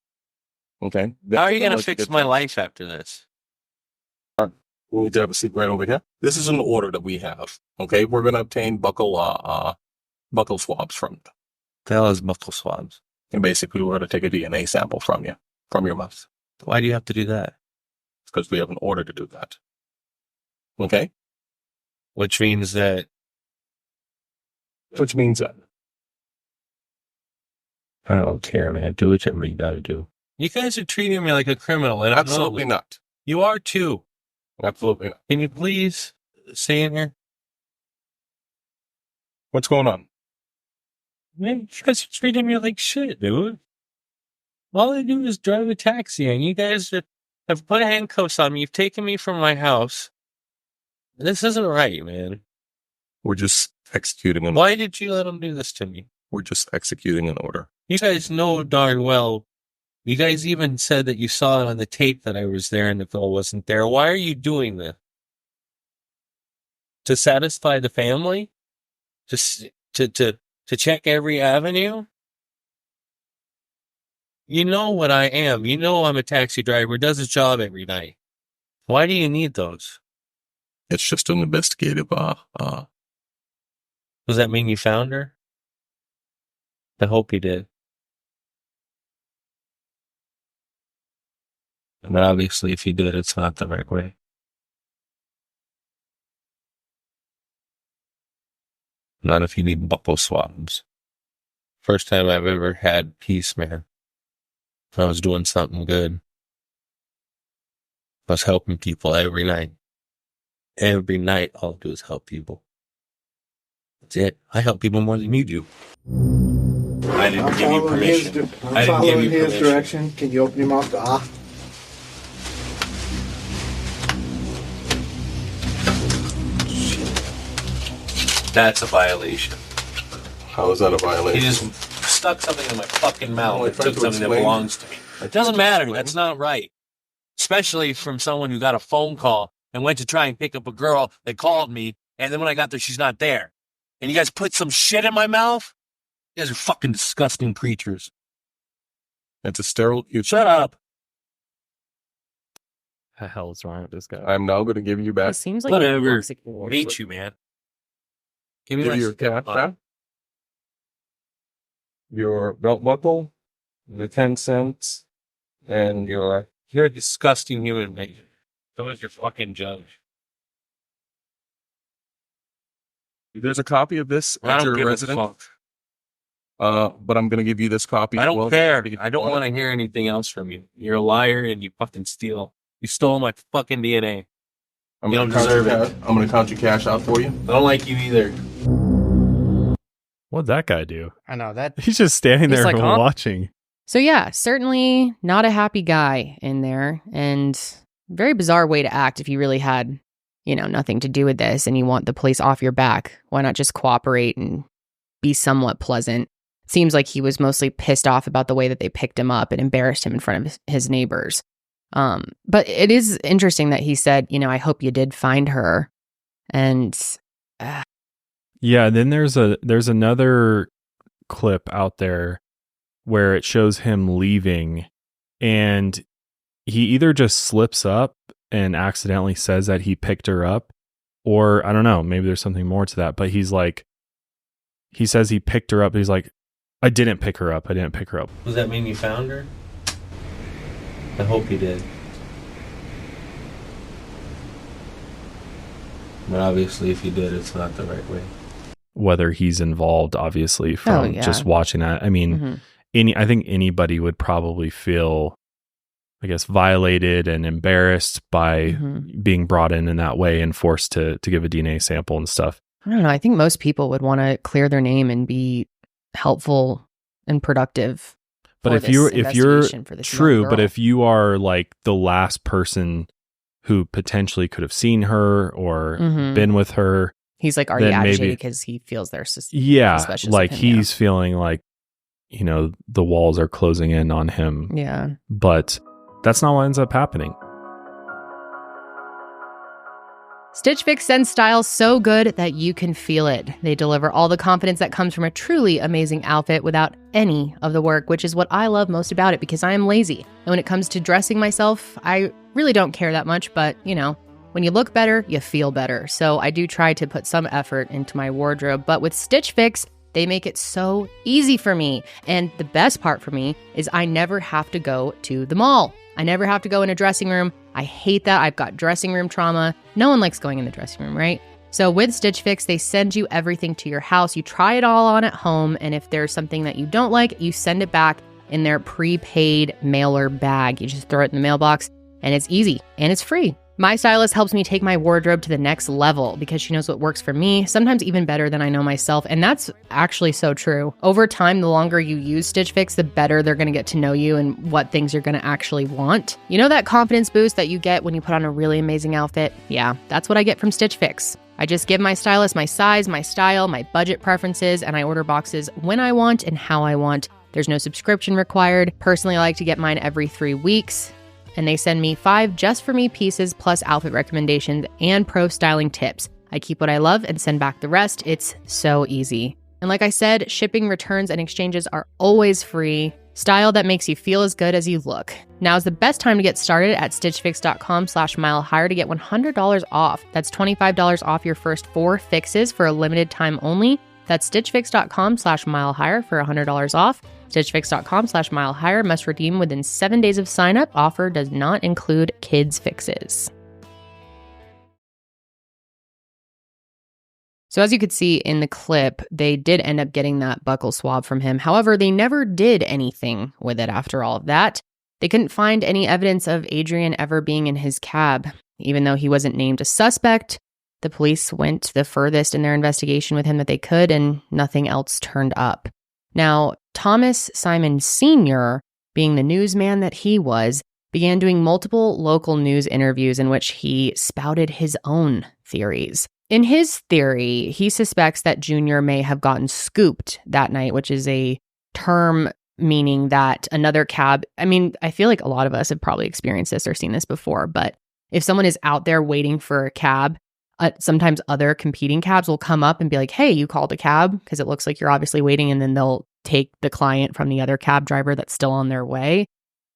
Okay. How are you going to let fix get my dressed. life after this? We need to have a seat right over here. This is an order that we have. Okay, we're going to obtain buckle swabs from you, The hell is buckle swabs? and basically we're going to take a DNA sample from you, from your mouth, Why do you have to do that? because we have an order to do that. Okay, Which means that which means that I don't care, man. Do whatever you got to do. You guys are treating me like a criminal, and absolutely not. You are too. Absolutely not. Can you please stay in here? What's going on? Man, you guys are treating me like shit, dude. All I do is drive a taxi, and you guys have put handcuffs on me. You've taken me from my house. This isn't right, man. We're just executing an. Why did you let them do this to me? We're just executing an order. You guys know darn well. You guys even said that you saw it on the tape that I was there and the girl wasn't there. Why are you doing this? To satisfy the family? To check every avenue? You know what I am. You know I'm a taxi driver, does his job every night. Why do you need those? It's just an investigative, Does that mean you found her? I hope you did. And obviously, if you did, it's not the right way. Not if you need buckle swabs. First time I've ever had peace, man. I was doing something good. I was helping people every night. Every night, all I do is help people. That's it. I help people more than you do. I didn't give you permission. I'm following his direction. Can you open your mouth to ah? That's a violation. How is that a violation? He just stuck something in my fucking mouth and took something that belongs to me. It doesn't matter. That's not right. Especially from someone who got a phone call and went to try and pick up a girl that called me, and then when I got there, she's not there. And you guys put some shit in my mouth? You guys are fucking disgusting creatures. It's a sterile... Shut up. The hell is wrong with this guy? I'm now going to give you back... It seems like whatever. I hate you, man. Give me your cash back. Your belt buckle, the 10 cents, and you're a disgusting human being. So is your fucking judge. There's a copy of this at your residence. But I'm going to give you this copy. I don't care. I don't want to hear anything else from you. You're a liar and you fucking steal. You stole my fucking DNA. You don't deserve it. I'm going to count your cash out for you. I don't like you either. What'd that guy do? I know that. He's just standing there watching. So yeah, certainly not a happy guy in there, and very bizarre way to act if you really had, nothing to do with this and you want the police off your back. Why not just cooperate and be somewhat pleasant? Seems like he was mostly pissed off about the way that they picked him up and embarrassed him in front of his neighbors. But it is interesting that he said, I hope you did find her. And yeah, then there's another clip out there where it shows him leaving, and he either just slips up and accidentally says that he picked her up, or I don't know, maybe there's something more to that, but he says he picked her up, but he's like, I didn't pick her up. Does that mean you found her? I hope you did. But obviously, if you did, it's not the right way. Whether he's involved, obviously, from just watching that. I mean, I think anybody would probably feel, I guess, violated and embarrassed by being brought in that way and forced to give a DNA sample and stuff. I don't know. I think most people would want to clear their name and be helpful and productive. But if you're true, but if you are like the last person who potentially could have seen her or been with her, he's like already agitated because he feels they're suspicious. Like he's feeling like, the walls are closing in on him. Yeah. But that's not what ends up happening. Stitch Fix sends style so good that you can feel it. They deliver all the confidence that comes from a truly amazing outfit without any of the work, which is what I love most about it because I am lazy. And when it comes to dressing myself, I really don't care that much, but when you look better, you feel better. So I do try to put some effort into my wardrobe, but with Stitch Fix, they make it so easy for me. And the best part for me is I never have to go to the mall. I never have to go in a dressing room. I hate that. I've got dressing room trauma. No one likes going in the dressing room, right? So with Stitch Fix, they send you everything to your house. You try it all on at home. And if there's something that you don't like, you send it back in their prepaid mailer bag. You just throw it in the mailbox and it's easy and it's free. My stylist helps me take my wardrobe to the next level because she knows what works for me, sometimes even better than I know myself. And that's actually so true. Over time, the longer you use Stitch Fix, the better they're going to get to know you and what things you're going to actually want. You know that confidence boost that you get when you put on a really amazing outfit? Yeah, that's what I get from Stitch Fix. I just give my stylist my size, my style, my budget preferences, and I order boxes when I want and how I want. There's no subscription required. Personally, I like to get mine every 3 weeks. And they send me 5 just for me pieces plus outfit recommendations and pro styling tips. I keep what I love and send back the rest. It's so easy. And like I said, shipping, returns, and exchanges are always free. Style that makes you feel as good as you look. Now's the best time to get started at stitchfix.com/milehigher to get $100 off. That's $25 off your first 4 fixes for a limited time only. That's stitchfix.com/milehigher for $100 off. stitchfix.com/milehigher must redeem within 7 days of sign up. Offer does not include kids fixes. So as you could see in the clip, they did end up getting that buccal swab from him. However, they never did anything with it after all of that. They couldn't find any evidence of Adrienne ever being in his cab. Even though he wasn't named a suspect, the police went the furthest in their investigation with him that they could, and nothing else turned up. Now, Thomas Simon Sr., being the newsman that he was, began doing multiple local news interviews in which he spouted his own theories. In his theory, he suspects that Junior may have gotten scooped that night, which is a term meaning that another cab, I feel like a lot of us have probably experienced this or seen this before, but if someone is out there waiting for a cab, sometimes other competing cabs will come up and be like, hey, you called a cab, because it looks like you're obviously waiting, and then they'll take the client from the other cab driver that's still on their way.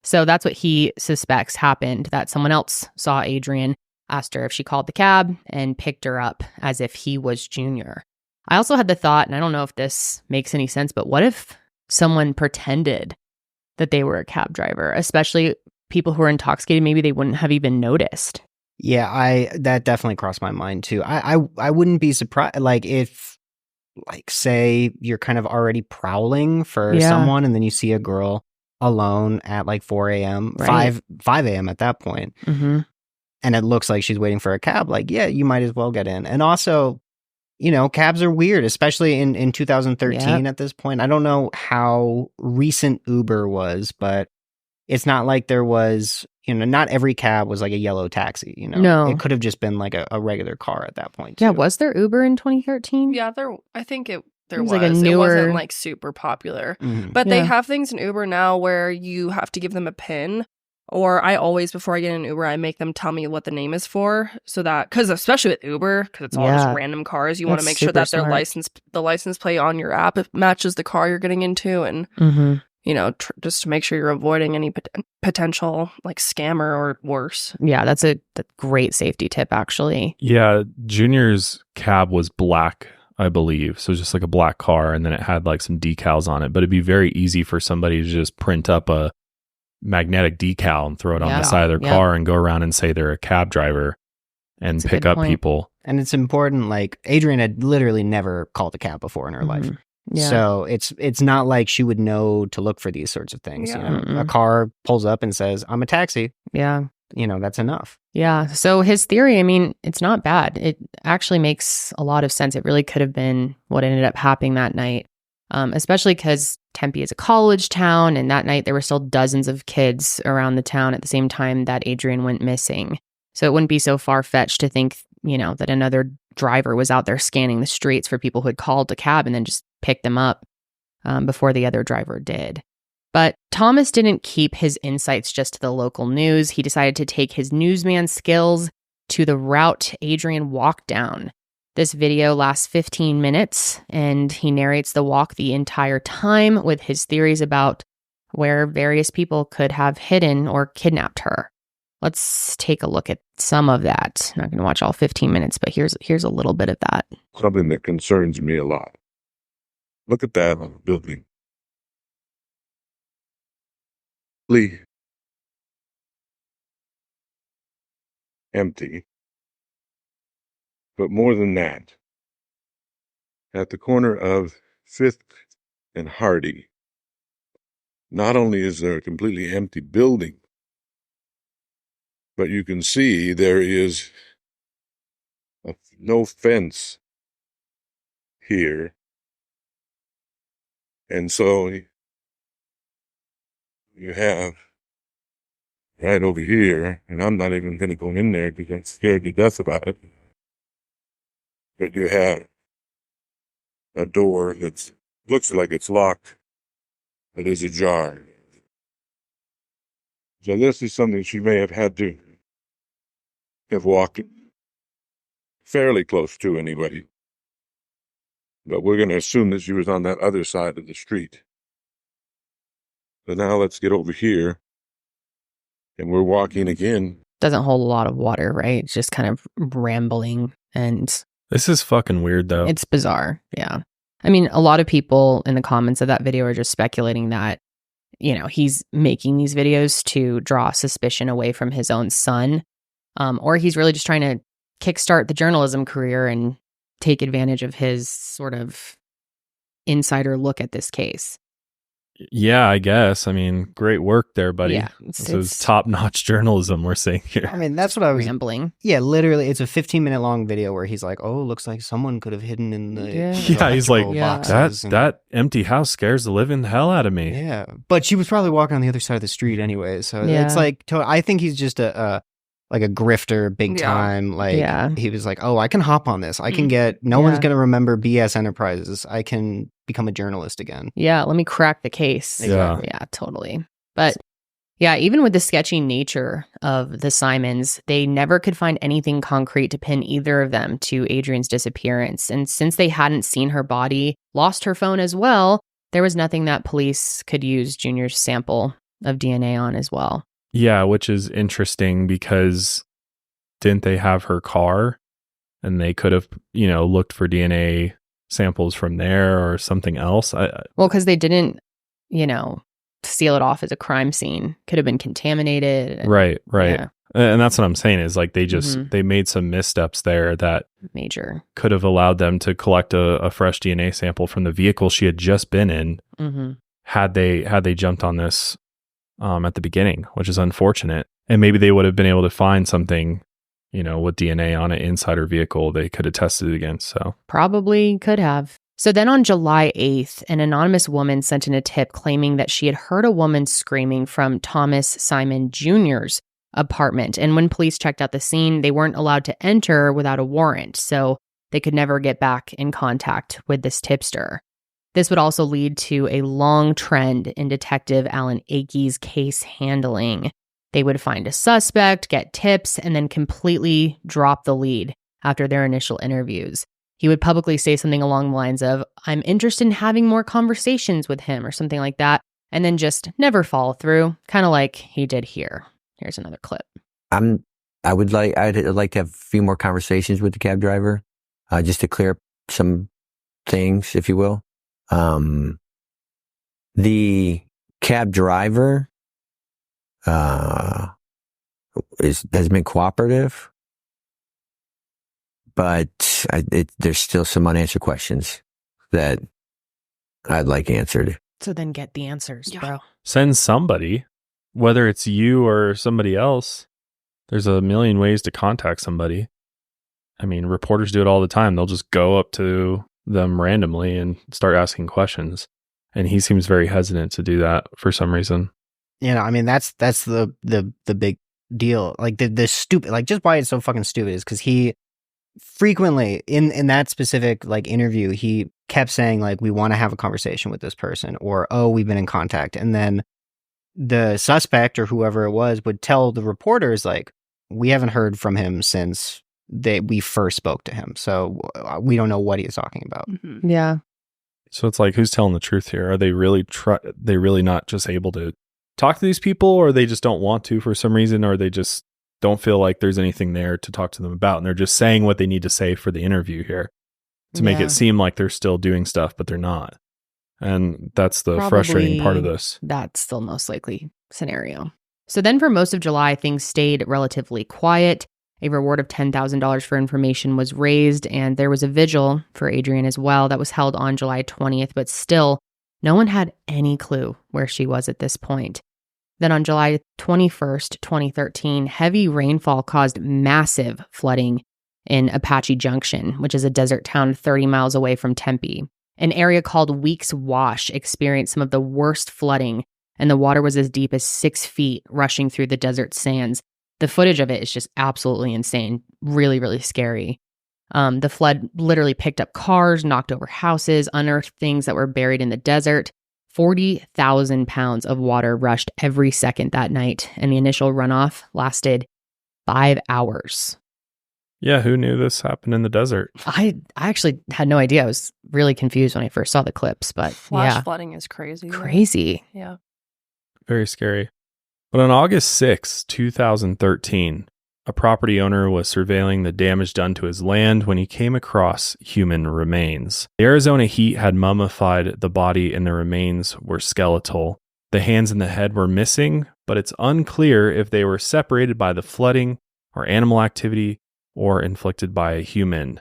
So that's what he suspects happened, that someone else saw Adrienne, asked her if she called the cab, and picked her up as if he was Junior. I also had the thought, and I don't know if this makes any sense, but what if someone pretended that they were a cab driver, especially people who are intoxicated? Maybe they wouldn't have even noticed. Yeah, that definitely crossed my mind too. I wouldn't be surprised, like, if, like, say you're kind of already prowling for someone, and then you see a girl alone at like 4 a.m., right. 5 a.m. at that point. Mm-hmm. And it looks like she's waiting for a cab. Like, yeah, you might as well get in. And also, cabs are weird, especially in 2013 at this point. I don't know how recent Uber was, but it's not like there was, not every cab was like a yellow taxi, No. It could have just been like a regular car at that point, too. Yeah, was there Uber in 2013? Yeah, I think there was. Like a newer... It wasn't like super popular. Mm-hmm. But they have things in Uber now where you have to give them a PIN. Or I always, before I get in an Uber, I make them tell me what the name is for, so that, because especially with Uber, because it's all just random cars, you want to make sure that the license plate on your app matches the car you're getting into, and just to make sure you're avoiding any potential like scammer or worse. Yeah, that's a great safety tip, actually. Yeah, Junior's cab was black, I believe, so just like a black car, and then it had like some decals on it. But it'd be very easy for somebody to just print up a magnetic decal and throw it on the side of their car and go around and say they're a cab driver and that's pick up people. And it's important, like, Adrienne had literally never called a cab before in her life. Yeah. So it's not like she would know to look for these sorts of things. A car pulls up and says, I'm a taxi. Yeah. That's enough. Yeah. So his theory, it's not bad. It actually makes a lot of sense. It really could have been what ended up happening that night. Especially because Tempe is a college town, and that night there were still dozens of kids around the town at the same time that Adrienne went missing. So it wouldn't be so far-fetched to think, that another driver was out there scanning the streets for people who had called a cab and then just picked them up before the other driver did. But Thomas didn't keep his insights just to the local news. He decided to take his newsman skills to the route Adrienne walked down. This video lasts 15 minutes, and he narrates the walk the entire time with his theories about where various people could have hidden or kidnapped her. Let's take a look at some of that. I'm not going to watch all 15 minutes, but here's a little bit of that. Something that concerns me a lot. Look at that building. Lee. Empty. But more than that, at the corner of 5th and Hardy, not only is there a completely empty building, but you can see there is no fence here. And so you have right over here, and I'm not even going to go in there because I'm scared to death about it. But you have a door that looks like it's locked that is ajar. So this is something she may have had to have walked fairly close to anyway. But we're going to assume that she was on that other side of the street. So now let's get over here. And we're walking again. Doesn't hold a lot of water, right? It's just kind of rambling, and this is fucking weird though. It's bizarre. Yeah. I mean, a lot of people in the comments of that video are just speculating that, you know, he's making these videos to draw suspicion away from his own son. Or he's really just trying to kickstart the journalism career and take advantage of his sort of insider look at this case. Yeah, I guess. I mean, great work there, buddy. Yeah, this is top-notch journalism we're seeing here. I mean, that's what I was... Rambling. Yeah, literally, it's a 15-minute long video where he's like, oh, looks like someone could have hidden in the... Yeah, he's like, that empty house scares the living hell out of me. Yeah, but she was probably walking on the other side of the street anyway, so it's like... I think he's just a grifter big time. Like, he was like, oh, I can hop on this. I can get... No one's going to remember BS Enterprises. I can become a journalist again. Yeah, let me crack the case. Exactly. Yeah, totally. But yeah, even with the sketchy nature of the Simons, they never could find anything concrete to pin either of them to Adrienne's disappearance. And since they hadn't seen her body, lost her phone as well, there was nothing that police could use Junior's sample of DNA on as well. Yeah, which is interesting because didn't they have her car? And they could have, looked for DNA samples from there or something else. Well, because they didn't, seal it off as a crime scene. Could have been contaminated. Right. Yeah. And that's what I'm saying is like they just, they made some missteps there that major could have allowed them to collect a fresh DNA sample from the vehicle she had just been in had they jumped on this at the beginning, which is unfortunate. And maybe they would have been able to find something, with DNA on it inside her vehicle they could have tested it against. So probably could have. So then on July 8th, an anonymous woman sent in a tip claiming that she had heard a woman screaming from Thomas Simon Jr.'s apartment. And when police checked out the scene, they weren't allowed to enter without a warrant. So they could never get back in contact with this tipster. This would also lead to a long trend in Detective Alan Akey's case handling. They would find a suspect, get tips, and then completely drop the lead after their initial interviews. He would publicly say something along the lines of, I'm interested in having more conversations with him or something like that, and then just never follow through, kind of like he did here. Here's another clip. I'd like to have a few more conversations with the cab driver, just to clear up some things, if you will. The cab driver has been cooperative, but there's still some unanswered questions that I'd like answered. So then get the answers, bro. Send somebody, whether it's you or somebody else. There's a million ways to contact somebody. I mean, reporters do it all the time. They'll just go up to them randomly and start asking questions. And he seems very hesitant to do that for some reason. I mean, that's the big deal. Like the stupid, like just why it's so fucking stupid is because he frequently in that specific like interview, he kept saying like, we want to have a conversation with this person, or, oh, we've been in contact. And then the suspect or whoever it was would tell the reporters like, we haven't heard from him since we first spoke to him. So we don't know what he's talking about. Mm-hmm. Yeah. So it's like, who's telling the truth here? Are they really they really not just able to talk to these people, or they just don't want to for some reason, or they just don't feel like there's anything there to talk to them about, and they're just saying what they need to say for the interview here to make it seem like they're still doing stuff, but they're not. And that's the frustrating part of this. That's the most likely scenario. So then for most of July, things stayed relatively quiet. A reward of $10,000 for information was raised, and there was a vigil for Adrienne as well that was held on July 20th, but still, no one had any clue where she was at this point. Then on July 21st, 2013, heavy rainfall caused massive flooding in Apache Junction, which is a desert town 30 miles away from Tempe. An area called Weeks Wash experienced some of the worst flooding, and the water was as deep as 6 feet rushing through the desert sands. The footage of it is just absolutely insane. Really, really scary. The flood literally picked up cars, knocked over houses, unearthed things that were buried in the desert. 40,000 pounds of water rushed every second that night, and the initial runoff lasted 5 hours. Yeah, who knew this happened in the desert? I actually had no idea. I was really confused when I first saw the clips, but Flash flooding is crazy. Crazy. Yeah. Very scary. But on August 6, 2013, a property owner was surveilling the damage done to his land when he came across human remains. The Arizona heat had mummified the body and the remains were skeletal. The hands and the head were missing, but it's unclear if they were separated by the flooding or animal activity or inflicted by a human.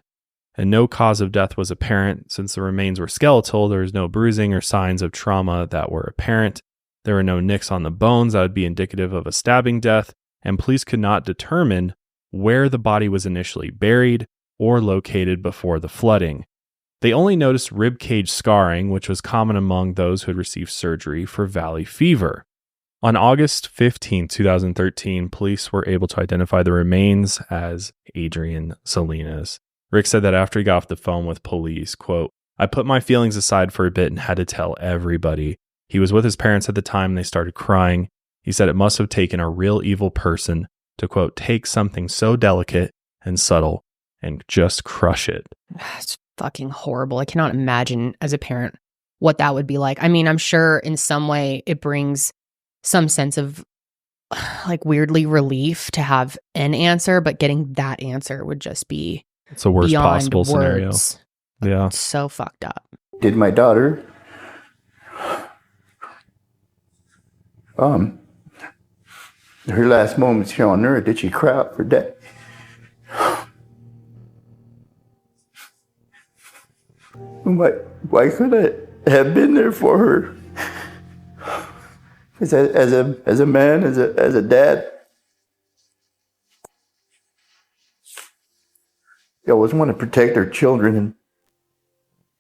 And no cause of death was apparent. Since the remains were skeletal, there was no bruising or signs of trauma that were apparent. There were no nicks on the bones that would be indicative of a stabbing death, and police could not determine where the body was initially buried or located before the flooding. They only noticed ribcage scarring, which was common among those who had received surgery for valley fever. On August 15, 2013, police were able to identify the remains as Adrienne Salinas. Rick said that after he got off the phone with police, quote, "I put my feelings aside for a bit and had to tell everybody. He was with his parents at the time and they started crying. He said it must have taken a real evil person to, quote, take something so delicate and subtle and just crush it." It's fucking horrible. I cannot imagine as a parent what that would be like. I mean, I'm sure in some way it brings some sense of like weirdly relief to have an answer, but getting that answer would just be it's the worst possible scenario. Yeah. It's so fucked up. Did my daughter her last moments here on earth, did she cry out for death? Why could I have been there for her? As a man, as a dad, I always want to protect our children, and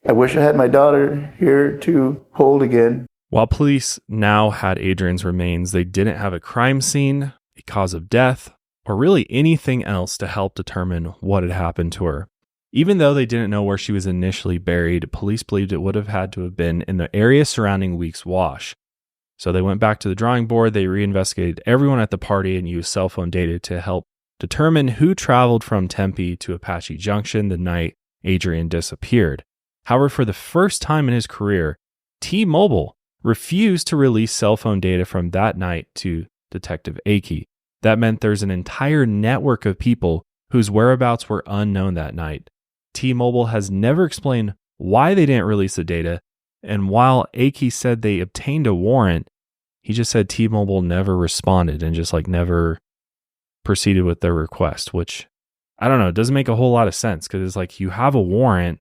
I wish I had my daughter here to hold again. While police now had Adrienne's remains, they didn't have a crime scene, a cause of death, or really anything else to help determine what had happened to her. Even though they didn't know where she was initially buried, police believed it would have had to have been in the area surrounding Weeks Wash. So they went back to the drawing board, they reinvestigated everyone at the party and used cell phone data to help determine who traveled from Tempe to Apache Junction the night Adrienne disappeared. However, for the first time in his career, T-Mobile refused to release cell phone data from that night to Detective Akey. That meant there's an entire network of people whose whereabouts were unknown that night. T-Mobile has never explained why they didn't release the data, and while Akey said they obtained a warrant, he just said T-Mobile never responded and just never proceeded with their request, which, I don't know, it doesn't make a whole lot of sense because it's you have a warrant,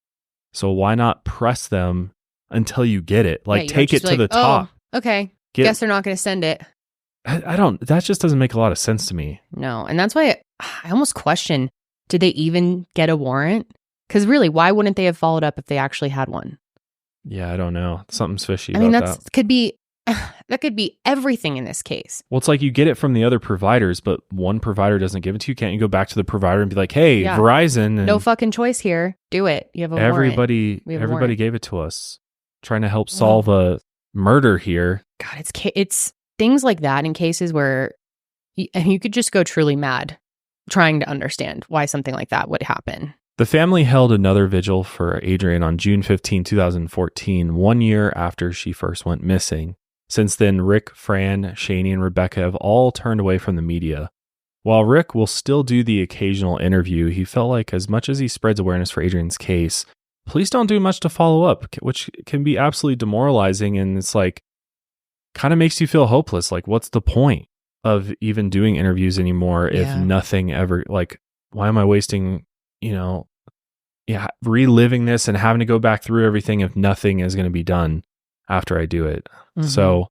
so why not press them until you get it? Take it to the top. Oh, okay. Guess they're not going to send it. That just doesn't make a lot of sense to me. No. And that's why I almost question, did they even get a warrant? Because really, why wouldn't they have followed up if they actually had one? Yeah, I don't know. Something's fishy I mean, about that. That could be everything in this case. Well, it's you get it from the other providers, but one provider doesn't give it to you. Can't you go back to the provider and be like, hey, yeah, Verizon. And no fucking choice here. Do it. You have a warrant. Everybody gave it to us. Trying to help solve a murder here. God, it's things like that in cases where you could just go truly mad trying to understand why something like that would happen. The family held another vigil for Adrienne on June 15, 2014, 1 year after she first went missing. Since then, Rick, Fran, Shani, and Rebecca have all turned away from the media. While Rick will still do the occasional interview, he felt like as much as he spreads awareness for Adrienne's case, police don't do much to follow up, which can be absolutely demoralizing. And it's kind of makes you feel hopeless. What's the point of even doing interviews anymore if nothing ever, why am I wasting, reliving this and having to go back through everything if nothing is going to be done after I do it? Mm-hmm. So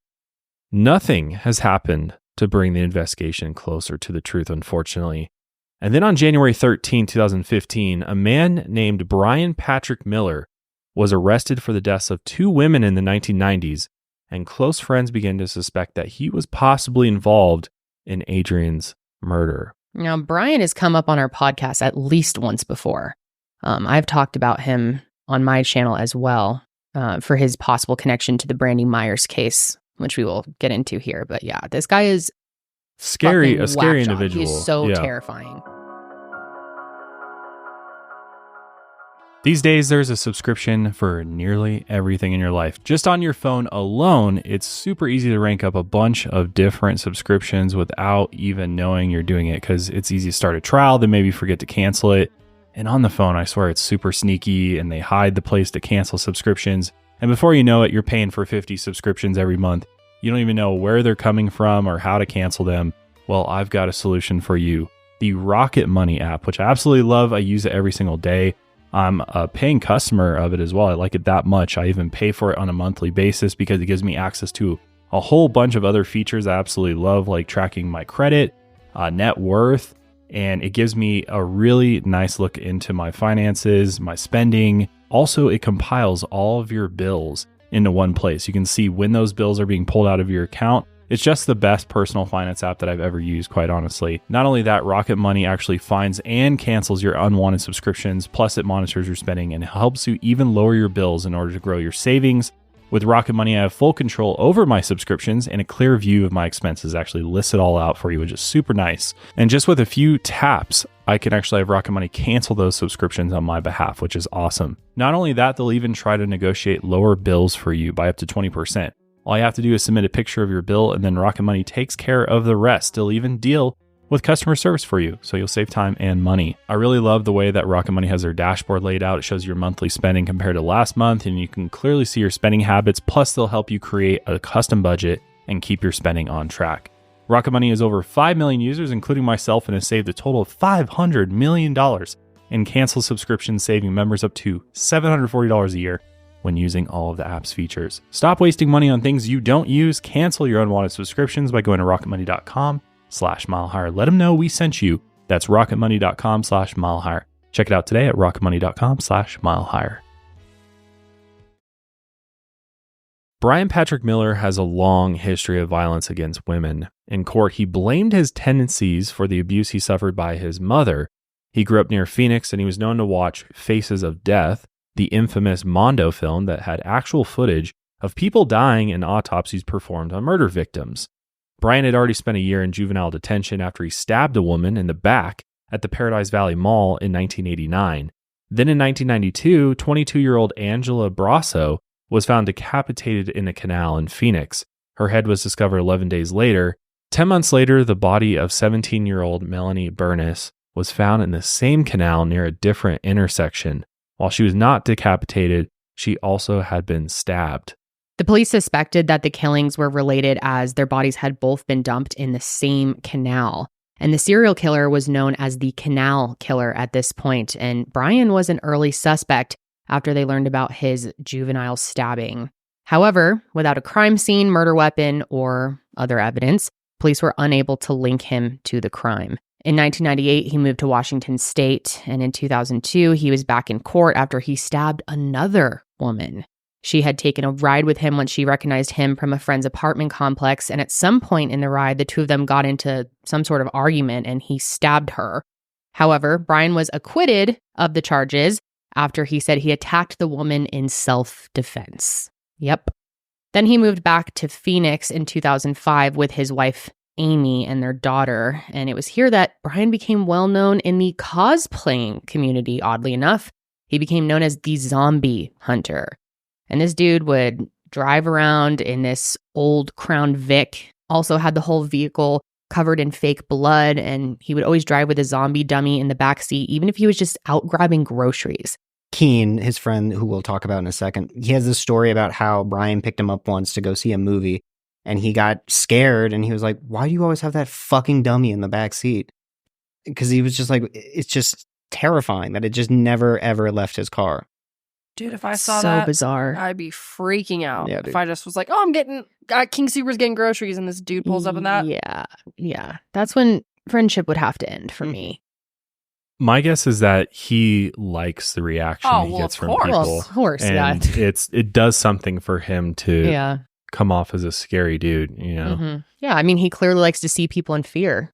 nothing has happened to bring the investigation closer to the truth, unfortunately. And then on January 13, 2015, a man named Bryan Patrick Miller was arrested for the deaths of 2 women in the 1990s, and close friends began to suspect that he was possibly involved in Adrienne's murder. Now, Bryan has come up on our podcast at least once before. I've talked about him on my channel as well. for his possible connection to the Brandy Myers case, which we will get into here. But yeah, this guy is a scary individual. He's so terrifying. These days, there's a subscription for nearly everything in your life. Just on your phone alone, it's super easy to rank up a bunch of different subscriptions without even knowing you're doing it, because it's easy to start a trial, then maybe forget to cancel it. And on the phone, I swear it's super sneaky, and they hide the place to cancel subscriptions. And before you know it, you're paying for 50 subscriptions every month. You don't even know where they're coming from or how to cancel them. Well, I've got a solution for you. The Rocket Money app, which I absolutely love. I use it every single day. I'm a paying customer of it as well. I like it that much. I even pay for it on a monthly basis because it gives me access to a whole bunch of other features I absolutely love, like tracking my credit, net worth, and it gives me a really nice look into my finances, my spending. Also, it compiles all of your bills into one place. You can see when those bills are being pulled out of your account. It's just the best personal finance app that I've ever used, quite honestly. Not only that, Rocket Money actually finds and cancels your unwanted subscriptions, plus it monitors your spending and helps you even lower your bills in order to grow your savings. With Rocket Money, I have full control over my subscriptions and a clear view of my expenses. Actually lists it all out for you, which is super nice. And just with a few taps, I can actually have Rocket Money cancel those subscriptions on my behalf, which is awesome. Not only that, they'll even try to negotiate lower bills for you by up to 20%. All you have to do is submit a picture of your bill, and then Rocket Money takes care of the rest. They'll even deal with customer service for you, so you'll save time and money. I really love the way that Rocket Money has their dashboard laid out. It shows your monthly spending compared to last month, and you can clearly see your spending habits. Plus, they'll help you create a custom budget and keep your spending on track. Rocket Money has over 5 million users, including myself, and has saved a total of $500 million in cancel subscriptions, saving members up to $740 a year when using all of the app's features. Stop wasting money on things you don't use. Cancel your unwanted subscriptions by going to rocketmoney.com/milehigher. Let them know we sent you. That's rocketmoney.com/milehigher. Check it out today at rocketmoney.com/milehigher. Bryan Patrick Miller has a long history of violence against women. In court, he blamed his tendencies for the abuse he suffered by his mother. He grew up near Phoenix, and he was known to watch Faces of Death, the infamous Mondo film that had actual footage of people dying and autopsies performed on murder victims. Bryan had already spent a year in juvenile detention after he stabbed a woman in the back at the Paradise Valley Mall in 1989. Then in 1992, 22-year-old Angela Brasso was found decapitated in a canal in Phoenix. Her head was discovered 11 days later. 10 months later, the body of 17-year-old Melanie Bernis was found in the same canal near a different intersection. While she was not decapitated, she also had been stabbed. The police suspected that the killings were related as their bodies had both been dumped in the same canal. And the serial killer was known as the Canal Killer at this point, and Bryan was an early suspect after they learned about his juvenile stabbing. However, without a crime scene, murder weapon, or other evidence, police were unable to link him to the crime. In 1998, he moved to Washington State, and in 2002, he was back in court after he stabbed another woman. She had taken a ride with him when she recognized him from a friend's apartment complex, and at some point in the ride, the two of them got into some sort of argument, and he stabbed her. However, Bryan was acquitted of the charges after he said he attacked the woman in self-defense. Yep. Then he moved back to Phoenix in 2005 with his wife, Amy, and their daughter, and it was here that Bryan became well known in the cosplaying community. Oddly enough, he became known as the Zombie Hunter. And this dude would drive around in this old Crown Vic, also had the whole vehicle covered in fake blood, and he would always drive with a zombie dummy in the backseat, even if he was just out grabbing groceries. Keen, his friend who we'll talk about in a second, he has this story about how Bryan picked him up once to go see a movie, and he got scared, and he was like, why do you always have that fucking dummy in the back seat? Because he was just like, it's just terrifying that it just never, ever left his car. Dude, if I saw so that, bizarre. I'd be freaking out. Yeah, if I just was like, oh, King Super's getting groceries, and this dude pulls up in that. Yeah. That's when friendship would have to end for me. My guess is that he likes the reaction he gets from people. Well, of course, and it does something for him to come off as a scary dude, you know? Mm-hmm. Yeah, I mean, he clearly likes to see people in fear.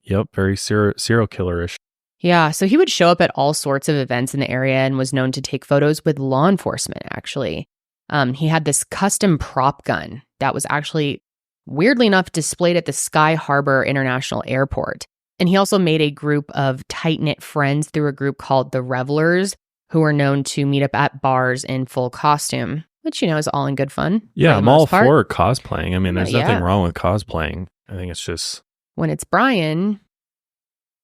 Yep, very serial killer-ish. Yeah, so he would show up at all sorts of events in the area and was known to take photos with law enforcement, actually. He had this custom prop gun that was actually, weirdly enough, displayed at the Sky Harbor International Airport. And he also made a group of tight-knit friends through a group called the Revelers, who were known to meet up at bars in full costume, which, is all in good fun. Yeah, I'm all for cosplaying. I mean, there's nothing wrong with cosplaying. I think it's just... when it's Bryan...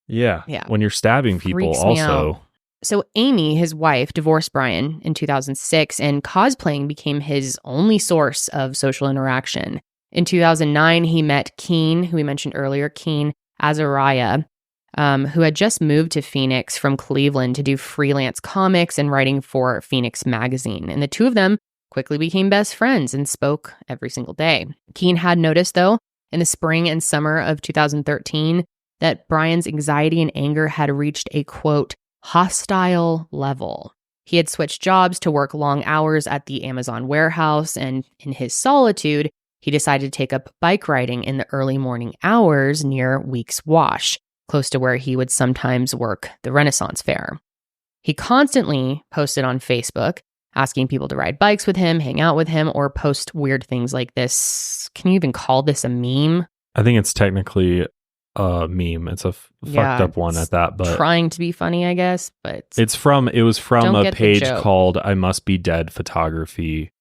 Yeah. When you're stabbing people also. So Amy, his wife, divorced Bryan in 2006, and cosplaying became his only source of social interaction. In 2009, he met Keen, who we mentioned earlier, Keen Azariah, who had just moved to Phoenix from Cleveland to do freelance comics and writing for Phoenix Magazine. And the two of them quickly became best friends and spoke every single day. Keen had noticed, though, in the spring and summer of 2013, that Bryan's anxiety and anger had reached a, quote, hostile level. He had switched jobs to work long hours at the Amazon warehouse, and in his solitude, he decided to take up bike riding in the early morning hours near Weeks Wash, close to where he would sometimes work the Renaissance Fair. He constantly posted on Facebook, asking people to ride bikes with him, hang out with him, or post weird things like this. Can you even call this a meme? I think it's technically a meme. It's a fucked up one at that, but trying to be funny, I guess. But it was from a page called I Must Be Dead Photography.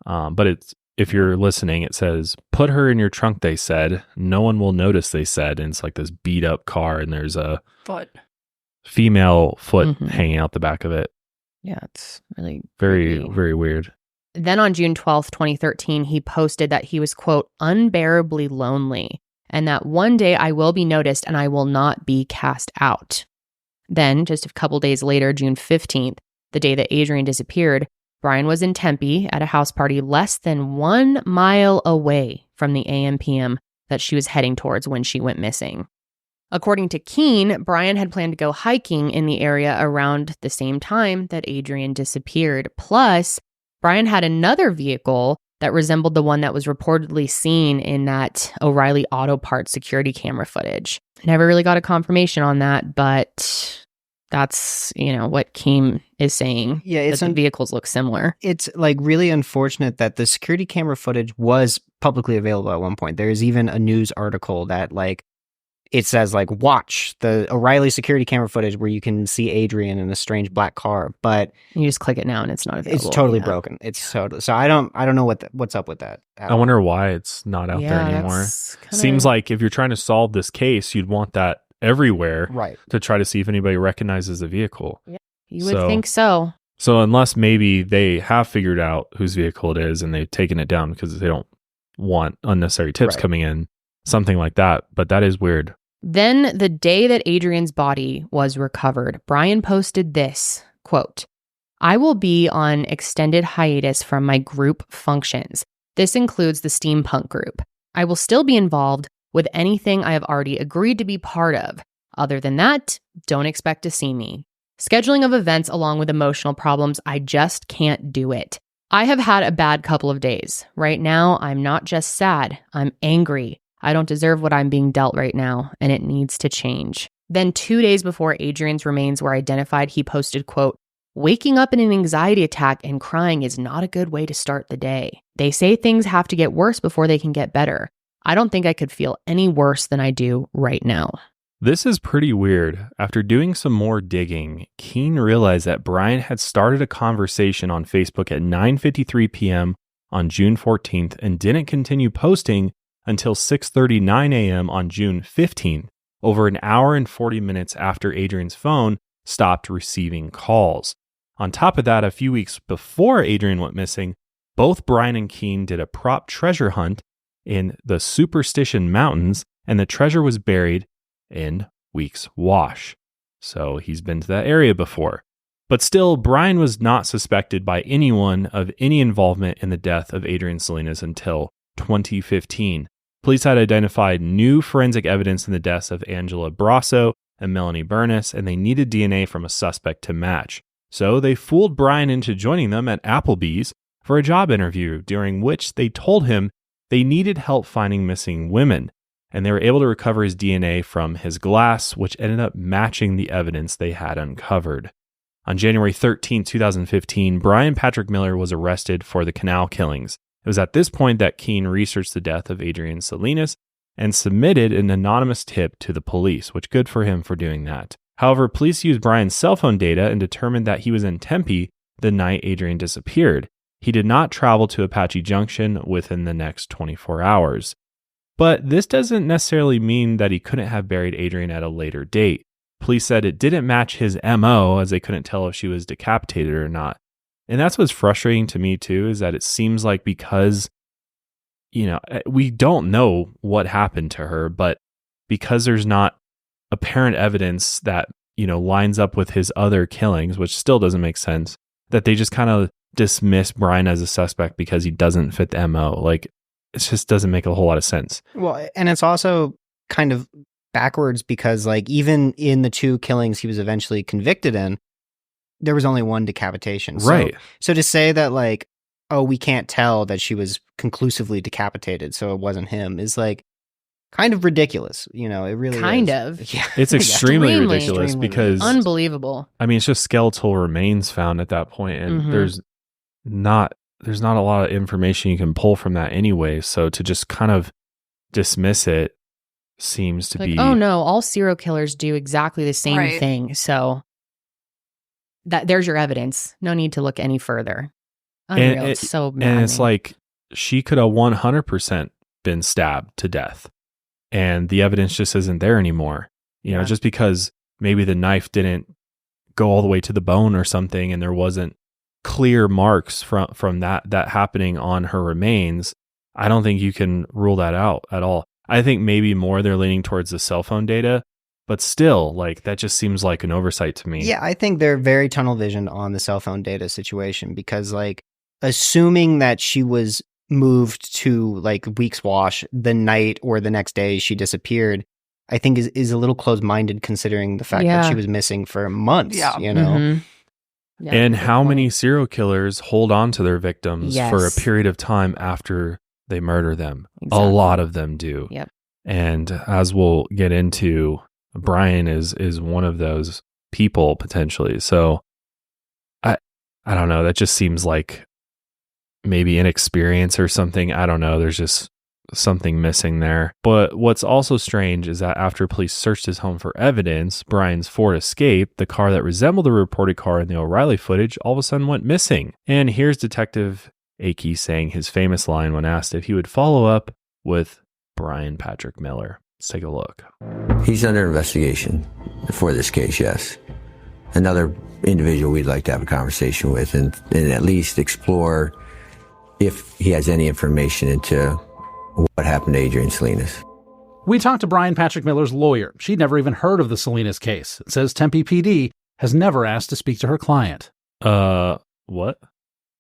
But if you're listening, it says, "Put her in your trunk," they said. "No one will notice," they said. And it's like this beat up car, and there's a female foot hanging out the back of it. Yeah, it's really very, creepy. very weird. Then on June 12th, 2013, he posted that he was, quote, unbearably lonely, and that one day I will be noticed and I will not be cast out. Then, just a couple days later, June 15th, the day that Adrienne disappeared, Bryan was in Tempe at a house party less than 1 mile away from the AM/PM that she was heading towards when she went missing. According to Keen, Bryan had planned to go hiking in the area around the same time that Adrienne disappeared. Plus, Bryan had another vehicle that resembled the one that was reportedly seen in that O'Reilly Auto Parts security camera footage. Never really got a confirmation on that, but that's, what Keen is saying. Yeah, it's the vehicles look similar. It's like really unfortunate that the security camera footage was publicly available at one point. There's even a news article that it says watch the O'Reilly security camera footage where you can see Adrienne in a strange black car, but you just click it now and it's not available. It's totally broken. It's totally, so I don't know what's up with that. I wonder why it's not out there anymore. Seems like if you're trying to solve this case, you'd want that everywhere, right? To try to see if anybody recognizes the vehicle. Yeah, you would think so. So unless maybe they have figured out whose vehicle it is and they've taken it down because they don't want unnecessary tips coming in, something like that. But that is weird. Then the day that Adrienne's body was recovered, Bryan posted this, quote, I will be on extended hiatus from my group functions. This includes the steampunk group. I will still be involved with anything I have already agreed to be part of. Other than that, don't expect to see me. Scheduling of events along with emotional problems, I just can't do it. I have had a bad couple of days. Right now, I'm not just sad, I'm angry. I don't deserve what I'm being dealt right now, and it needs to change. Then 2 days before Adrienne's remains were identified, he posted, quote, waking up in an anxiety attack and crying is not a good way to start the day. They say things have to get worse before they can get better. I don't think I could feel any worse than I do right now. This is pretty weird. After doing some more digging, Keen realized that Bryan had started a conversation on Facebook at 9:53 p.m. on June 14th and didn't continue posting until 6:39 a.m. on June 15th, over an hour and 40 minutes after Adrienne's phone stopped receiving calls. On top of that, a few weeks before Adrienne went missing, both Bryan and Keen did a prop treasure hunt in the Superstition Mountains, and the treasure was buried in Weeks Wash. So he's been to that area before. But still, Bryan was not suspected by anyone of any involvement in the death of Adrienne Salinas until 2015. Police had identified new forensic evidence in the deaths of Angela Brasso and Melanie Burness, and they needed DNA from a suspect to match. So they fooled Bryan into joining them at Applebee's for a job interview, during which they told him they needed help finding missing women. and they were able to recover his DNA from his glass, which ended up matching the evidence they had uncovered. On January 13, 2015, Bryan Patrick Miller was arrested for the Canal killings. It was at this point that Keene researched the death of Adrienne Salinas and submitted an anonymous tip to the police, which good for him for doing that. However, police used Bryan's cell phone data and determined that he was in Tempe the night Adrienne disappeared. He did not travel to Apache Junction within the next 24 hours. But this doesn't necessarily mean that he couldn't have buried Adrienne at a later date. Police said it didn't match his MO, as they couldn't tell if she was decapitated or not. And that's what's frustrating to me too, is that it seems like because, we don't know what happened to her, but because there's not apparent evidence that, lines up with his other killings, which still doesn't make sense, that they just kind of dismiss Bryan as a suspect because he doesn't fit the MO. Like, it just doesn't make a whole lot of sense. Well, and it's also kind of backwards because, like, even in the 2 killings he was eventually convicted in, there was only 1 decapitation. Right. So to say that, like, oh, we can't tell that she was conclusively decapitated, so it wasn't him, is like kind of ridiculous. It really kind is. of. Yeah. It's extremely ridiculous because unbelievable. I mean, it's just skeletal remains found at that point, and there's not a lot of information you can pull from that anyway. So to just kind of dismiss it seems to be, oh no, all serial killers do exactly the same thing. So there's your evidence. No need to look any further. Unreal. It's so maddening. And it's like she could have 100% been stabbed to death, and the evidence just isn't there anymore. Just because maybe the knife didn't go all the way to the bone or something, and there wasn't clear marks from that happening on her remains, I don't think you can rule that out at all. I think maybe more they're leaning towards the cell phone data, but still, like, that just seems like an oversight to me. Yeah, I think they're very tunnel visioned on the cell phone data situation because, like, assuming that she was moved to, like, Weeks Wash the night or the next day she disappeared, I think is a little close-minded considering the fact that she was missing for months, Yeah, and how many serial killers hold on to their victims for a period of time after they murder them? Exactly. A lot of them do. Yep. And as we'll get into, Bryan is one of those people potentially. So I don't know. That just seems like maybe inexperience or something. I don't know. There's just something missing there. But what's also strange is that after police searched his home for evidence, Bryan's Ford Escape, the car that resembled the reported car in the O'Reilly footage, all of a sudden went missing. And here's Detective Akey saying his famous line when asked if he would follow up with Bryan Patrick Miller. Let's take a look. He's under investigation for this case, yes. Another individual we'd like to have a conversation with and at least explore if he has any information into what happened to Adrienne Salinas. We talked to Bryan Patrick Miller's lawyer. She'd never even heard of the Salinas case. It says Tempe PD has never asked to speak to her client. What?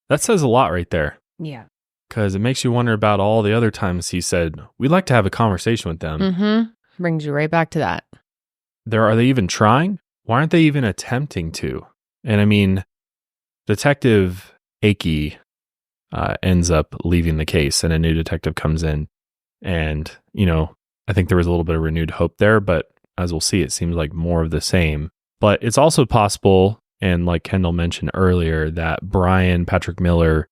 That says a lot right there. Yeah. Because it makes you wonder about all the other times he said, we'd like to have a conversation with them. Brings you right back to that. Are they even trying? Why aren't they even attempting to? And I mean, Detective Akey ends up leaving the case and a new detective comes in. And, I think there was a little bit of renewed hope there, but as we'll see, it seems like more of the same. But it's also possible, and like Kendall mentioned earlier, that Bryan Patrick Miller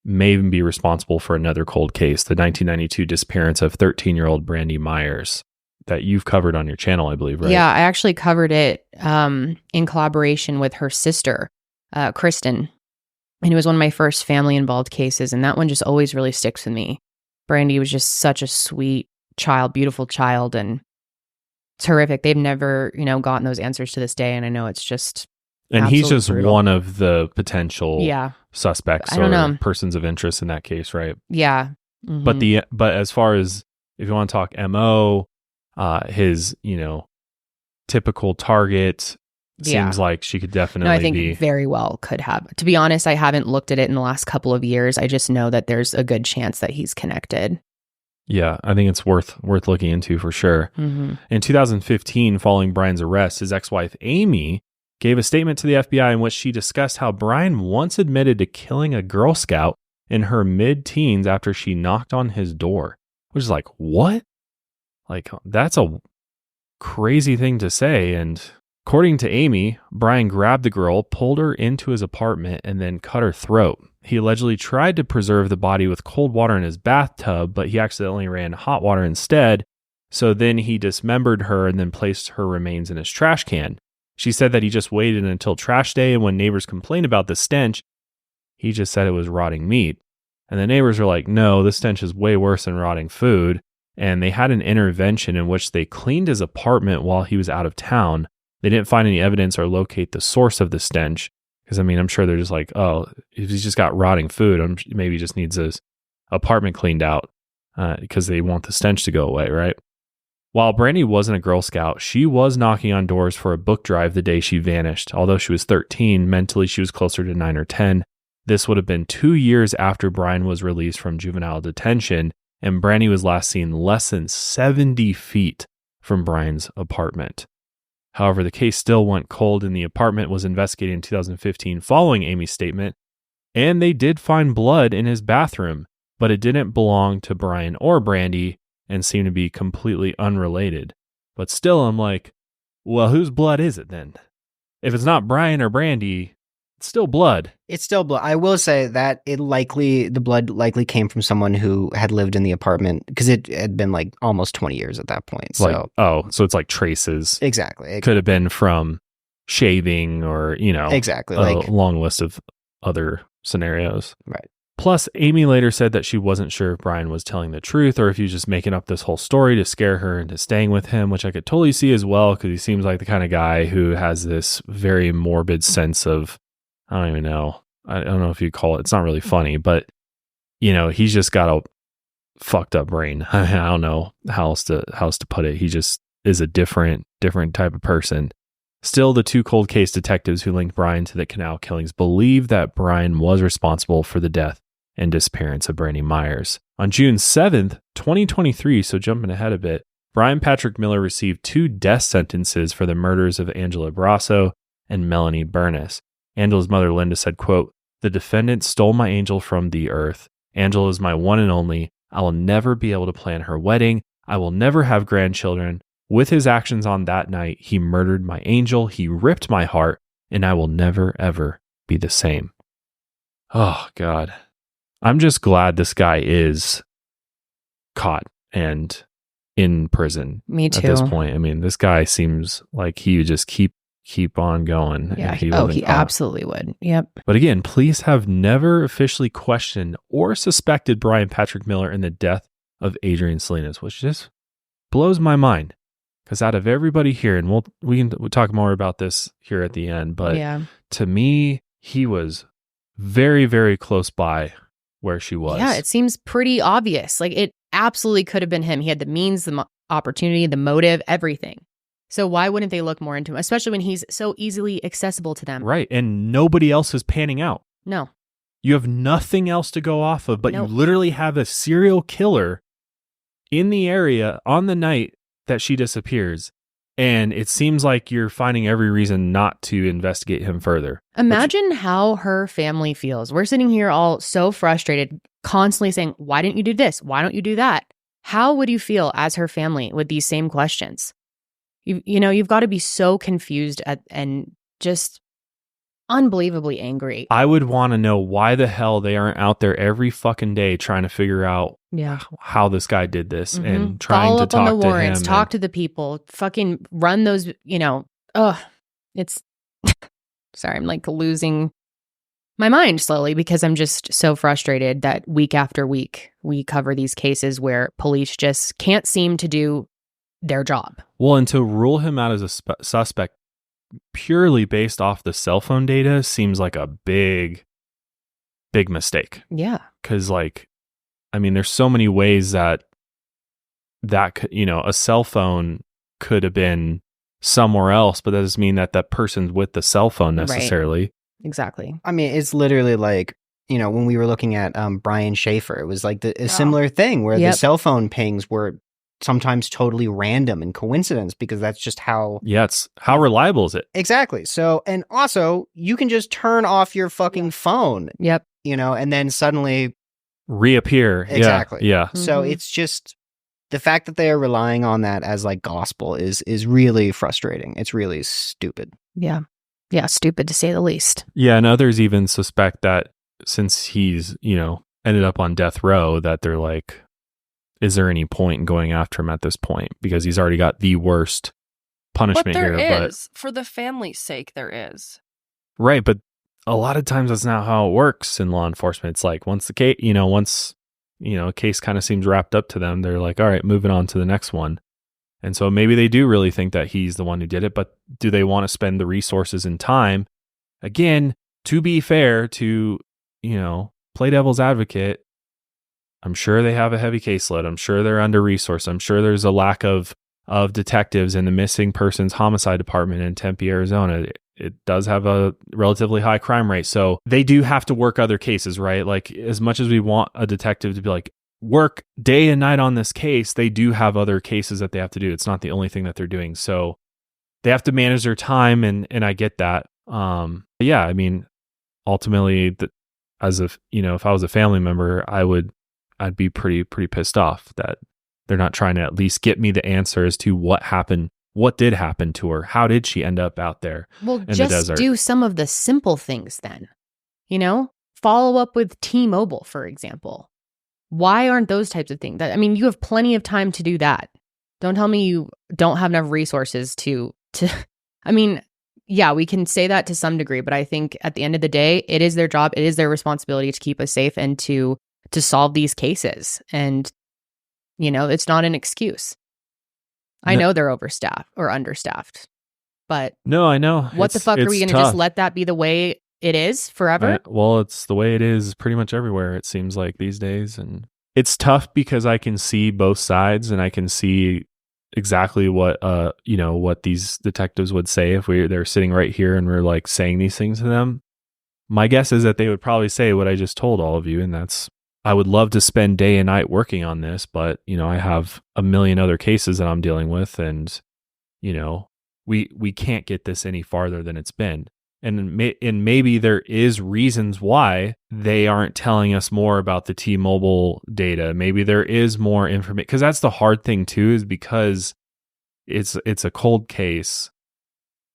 may even be responsible for another cold case, the 1992 disappearance of 13-year-old Brandy Myers that you've covered on your channel, I believe, right? Yeah, I actually covered it in collaboration with her sister, Kristen. And it was one of my first family-involved cases, and that one just always really sticks with me. Brandy was just such a sweet child, beautiful child, and terrific. They've never, gotten those answers to this day, and I know it's just and he's just brutal. One of the potential suspects or persons of interest in that case, right? Yeah. But as far as if you want to talk MO, his typical target seems like she could definitely I think very well could have. To be honest, I haven't looked at it in the last couple of years. I just know that there's a good chance that he's connected. Yeah, I think it's worth looking into for sure. In 2015, following Bryan's arrest, his ex-wife Amy gave a statement to the FBI in which she discussed how Bryan once admitted to killing a Girl Scout in her mid-teens after she knocked on his door. Which is like, what? Like, that's a crazy thing to say. And according to Amy, Bryan grabbed the girl, pulled her into his apartment, and then cut her throat. He allegedly tried to preserve the body with cold water in his bathtub, but he accidentally ran hot water instead. So then he dismembered her and then placed her remains in his trash can. She said that he just waited until trash day, and when neighbors complained about the stench, he just said it was rotting meat. And the neighbors were like, no, this stench is way worse than rotting food. And they had an intervention in which they cleaned his apartment while he was out of town. They didn't find any evidence or locate the source of the stench. Because, I mean, I'm sure they're just like, oh, if he's just got rotting food, maybe he just needs his apartment cleaned out because they want the stench to go away, right? While Brandy wasn't a Girl Scout, she was knocking on doors for a book drive the day she vanished. Although she was 13, mentally she was closer to 9 or 10. This would have been 2 years after Bryan was released from juvenile detention, and Brandy was last seen less than 70 feet from Bryan's apartment. However, the case still went cold, and the apartment was investigated in 2015 following Amy's statement, and they did find blood in his bathroom, but it didn't belong to Bryan or Brandy and seemed to be completely unrelated. But still, I'm like, well, whose blood is it then? If it's not Bryan or Brandy, it's still blood. It's still blood. I will say that the blood likely came from someone who had lived in the apartment because it had been like almost 20 years at that point. So, so it's like traces. Exactly. Could have been from shaving or, exactly, a long list of other scenarios. Right. Plus, Amy later said that she wasn't sure if Bryan was telling the truth or if he was just making up this whole story to scare her into staying with him, which I could totally see as well because he seems like the kind of guy who has this very morbid sense of, I don't even know. I don't know if you call it. It's not really funny, but he's just got a fucked up brain. I don't know how else to put it. He just is a different type of person. Still, the two cold case detectives who linked Bryan to the canal killings believe that Bryan was responsible for the death and disappearance of Brandy Myers. On June 7th, 2023, so jumping ahead a bit, Bryan Patrick Miller received 2 death sentences for the murders of Angela Brasso and Melanie Bernis. Angela's mother, Linda, said, quote, "The defendant stole my angel from the earth. Angela is my one and only. I will never be able to plan her wedding. I will never have grandchildren. With his actions on that night, he murdered my angel. He ripped my heart, and I will never, ever be the same." Oh, God. I'm just glad this guy is caught and in prison. Me too. At this point. I mean, this guy seems like he would just keep on going. Yeah. He absolutely would. Yep. But again, police have never officially questioned or suspected Bryan Patrick Miller in the death of Adrienne Salinas, which just blows my mind. Because out of everybody here, and we'll talk more about this here at the end, but to me, he was very, very close by where she was. Yeah, it seems pretty obvious. Like, it absolutely could have been him. He had the means, the opportunity, the motive, everything. So why wouldn't they look more into him, especially when he's so easily accessible to them? Right, and nobody else is panning out. No. You have nothing else to go off of, but you literally have a serial killer in the area on the night that she disappears. And it seems like you're finding every reason not to investigate him further. Imagine how her family feels. We're sitting here all so frustrated, constantly saying, why didn't you do this? Why don't you do that? How would you feel as her family with these same questions? You've got to be so confused and just unbelievably angry. I would want to know why the hell they aren't out there every fucking day trying to figure out how this guy did this and trying to talk on the to warrants, him. Talk to the people, fucking run those, it's, sorry, I'm like losing my mind slowly because I'm just so frustrated that week after week we cover these cases where police just can't seem to do their job. Well, and to rule him out as a suspect purely based off the cell phone data seems like a big mistake. Yeah. Because there's so many ways that could, a cell phone could have been somewhere else, but that doesn't mean that person's with the cell phone necessarily. Right. Exactly. I mean, it's literally like, when we were looking at Bryan Schaefer, it was like a similar thing where the cell phone pings were sometimes totally random and coincidence because that's just how... Yeah, it's how reliable is it? Exactly. So, and also, you can just turn off your fucking phone. Yep. And then suddenly... reappear. Exactly. Yeah. So it's just... the fact that they are relying on that as like gospel is really frustrating. It's really stupid. Yeah. Yeah, stupid to say the least. Yeah, and others even suspect that since he's, ended up on death row, that they're like, is there any point in going after him at this point? Because he's already got the worst punishment here. But for the family's sake, there is. Right, but a lot of times that's not how it works in law enforcement. It's like once the case, a case kind of seems wrapped up to them, they're like, all right, moving on to the next one. And so maybe they do really think that he's the one who did it, but do they want to spend the resources and time? Again, to be fair, to, play devil's advocate, I'm sure they have a heavy caseload. I'm sure they're under-resourced. I'm sure there's a lack of detectives in the missing persons homicide department in Tempe, Arizona. It does have a relatively high crime rate. So they do have to work other cases, right? Like as much as we want a detective to be like, work day and night on this case, they do have other cases that they have to do. It's not the only thing that they're doing. So they have to manage their time, and I get that. Yeah, I mean, ultimately, if I was a family member, I'd be pretty pissed off that they're not trying to at least get me the answer as to what happened. What did happen to her? How did she end up out there in the desert? Just do some of the simple things then. Follow up with T-Mobile, for example. Why aren't those types of things? You have plenty of time to do that. Don't tell me you don't have enough resources to. Yeah, we can say that to some degree, but I think at the end of the day, it is their job. It is their responsibility to keep us safe and to solve these cases. And, it's not an excuse. I know they're overstaffed or understaffed, but no, I know. What the fuck are we going to just let that be the way it is forever? Well, it's the way it is pretty much everywhere, it seems like these days. And it's tough because I can see both sides, and I can see exactly what these detectives would say if they're sitting right here and we're like saying these things to them. My guess is that they would probably say what I just told all of you, and that's, I would love to spend day and night working on this, but I have a million other cases that I'm dealing with, and we can't get this any farther than it's been. And maybe there is reasons why they aren't telling us more about the T-Mobile data. Maybe there is more information, because that's the hard thing too, is because it's a cold case.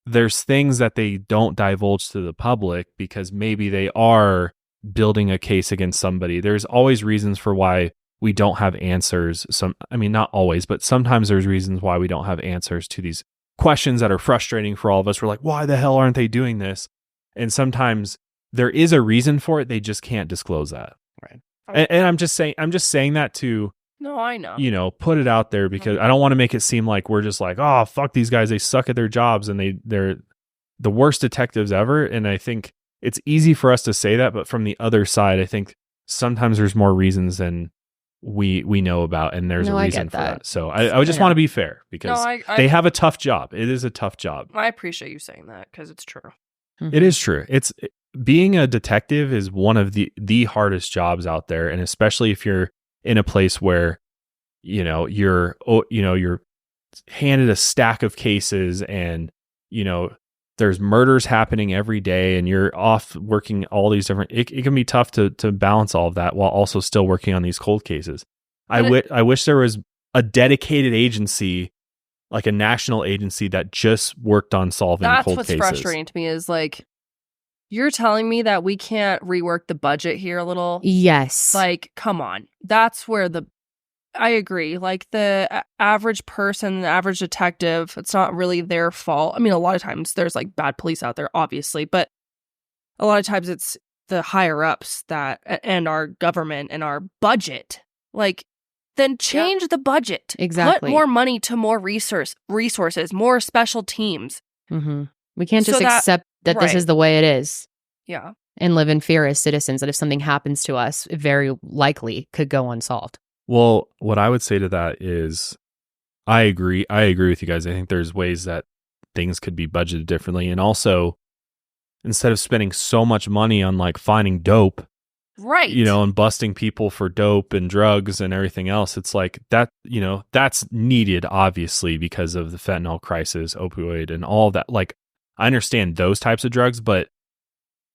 There's things that they don't divulge to the public because maybe they are building a case against somebody. There's always reasons for why we don't have answers. Not always, but sometimes there's reasons why we don't have answers to these questions that are frustrating for all of us. We're like, why the hell aren't they doing this? And sometimes there is a reason for it. They just can't disclose that. Right. And I'm just saying that to, no, I know, put it out there, because I don't want to make it seem like we're just like, oh, fuck these guys. They suck at their jobs and they're the worst detectives ever. And I think it's easy for us to say that, but from the other side, I think sometimes there's more reasons than we know about, and there's a reason for that. So I would just want to be fair, because they have a tough job. It is a tough job. I appreciate you saying that, because it's true. Mm-hmm. It is true. Being a detective is one of the hardest jobs out there, and especially if you're in a place where you're handed a stack of cases, and there's murders happening every day, and you're off working all these different, it can be tough to balance all of that while also still working on these cold cases. I wish there was a dedicated agency, like a national agency, that just worked on solving cold cases. That's what's frustrating to me, is like, you're telling me that we can't rework the budget here a little? Yes. Like, come on. That's where I agree. Like, the average person, the average detective, it's not really their fault. A lot of times there's like bad police out there, obviously, but a lot of times it's the higher ups and our government and our budget. Like, then change the budget. Exactly. Put more money to more resources, more special teams. Mm-hmm. We can't just accept that this is the way it is. Yeah. And live in fear as citizens that if something happens to us, it very likely could go unsolved. Well, what I would say to that is, I agree with you guys. I think there's ways that things could be budgeted differently. And also, instead of spending so much money on like finding dope, right, and busting people for dope and drugs and everything else, it's like that, that's needed, obviously, because of the fentanyl crisis, opioid, and all that. Like, I understand those types of drugs, but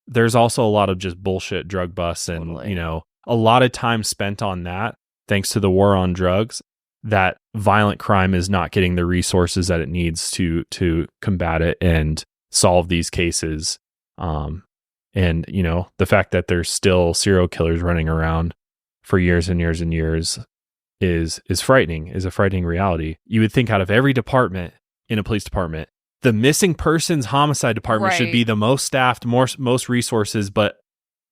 there's also a lot of just bullshit drug busts, and, a lot of time spent on that, thanks to the war on drugs. that violent crime is not getting the resources that it needs to combat it and solve these cases. And, you know, the fact that there's still serial killers running around for years and years and years is frightening, is a frightening reality. You would think out of every department in a police department, the missing persons homicide department should be the most staffed, most resources, but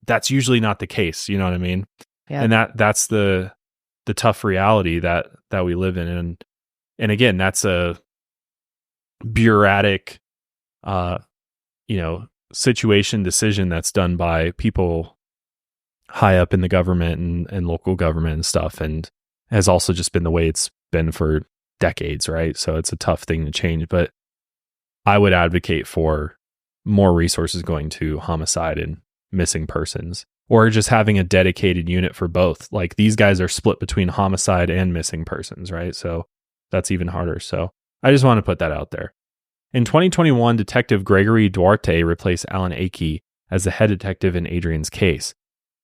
that's usually not the case. You know what I mean? Yeah. And that's the tough reality that we live in. And again, that's a bureaucratic, situation decision that's done by people high up in the government and local government and stuff, and has also just been the way it's been for decades, right? So it's a tough thing to change, but I would advocate for more resources going to homicide and missing persons, or just having a dedicated unit for both. Like, these guys are split between homicide and missing persons, right? So that's even harder. So I just want to put that out there. In 2021, Detective Gregory Duarte replaced Alan Akey as the head detective in Adrienne's case.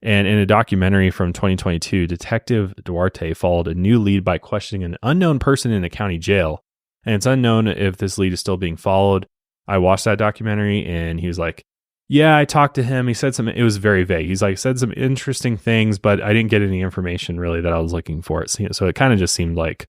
And in a documentary from 2022, Detective Duarte followed a new lead by questioning an unknown person in a county jail. And it's unknown if this lead is still being followed. I watched that documentary and he was like, yeah, I talked to him. He said it was very vague. He's like, said some interesting things, but I didn't get any information really that I was looking for. So it kind of just seemed like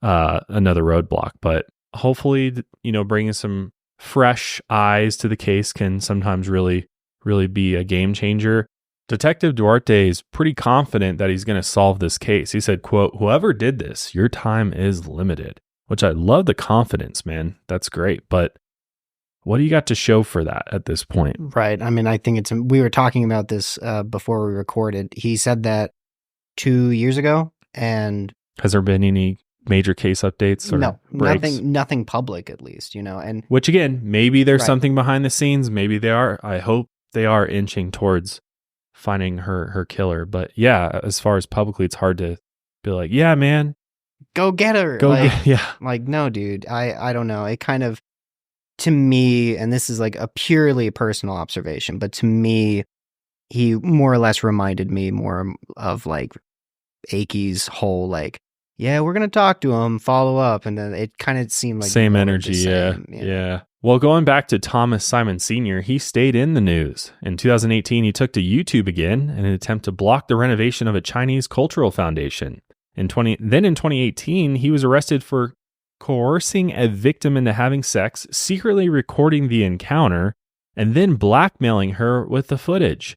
another roadblock. But hopefully, bringing some fresh eyes to the case can sometimes really, really be a game changer. Detective Duarte is pretty confident that he's going to solve this case. He said, quote, "Whoever did this, your time is limited," which I love the confidence, man. That's great. But what do you got to show for that at this point? Right. I mean, I think we were talking about this before we recorded. He said that 2 years ago. And has there been any major case updates or no, breaks? nothing public, at least, and which again, maybe there's something behind the scenes. Maybe they are. I hope they are inching towards finding her killer. But yeah, as far as publicly, it's hard to be like, yeah, man, go get her. Like, no, dude, I don't know. It kind of, to me, and this is like a purely personal observation, but to me, he more or less reminded me more of like Akey's whole like, yeah, we're going to talk to him, follow up. And then it kind of seemed like same energy. Yeah. Well, going back to Thomas Simon Sr., he stayed in the news. In 2018, he took to YouTube again in an attempt to block the renovation of a Chinese cultural foundation. Then in 2018, he was arrested for coercing a victim into having sex, secretly recording the encounter, and then blackmailing her with the footage.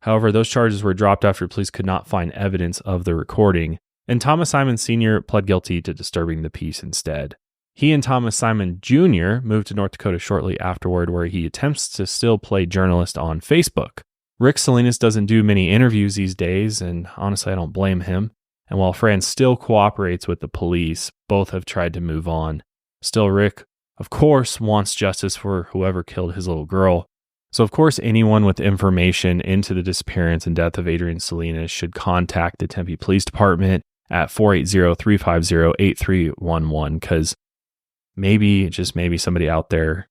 However, those charges were dropped after police could not find evidence of the recording. And Thomas Simon Sr. pled guilty to disturbing the peace instead. He and Thomas Simon Jr. moved to North Dakota shortly afterward, where he attempts to still play journalist on Facebook. Rick Salinas doesn't do many interviews these days, and honestly, I don't blame him. And while Fran still cooperates with the police, both have tried to move on. Still, Rick, of course, wants justice for whoever killed his little girl. So, of course, anyone with information into the disappearance and death of Adrienne Salinas should contact the Tempe Police Department at 480-350-8311, because maybe, just maybe, somebody out there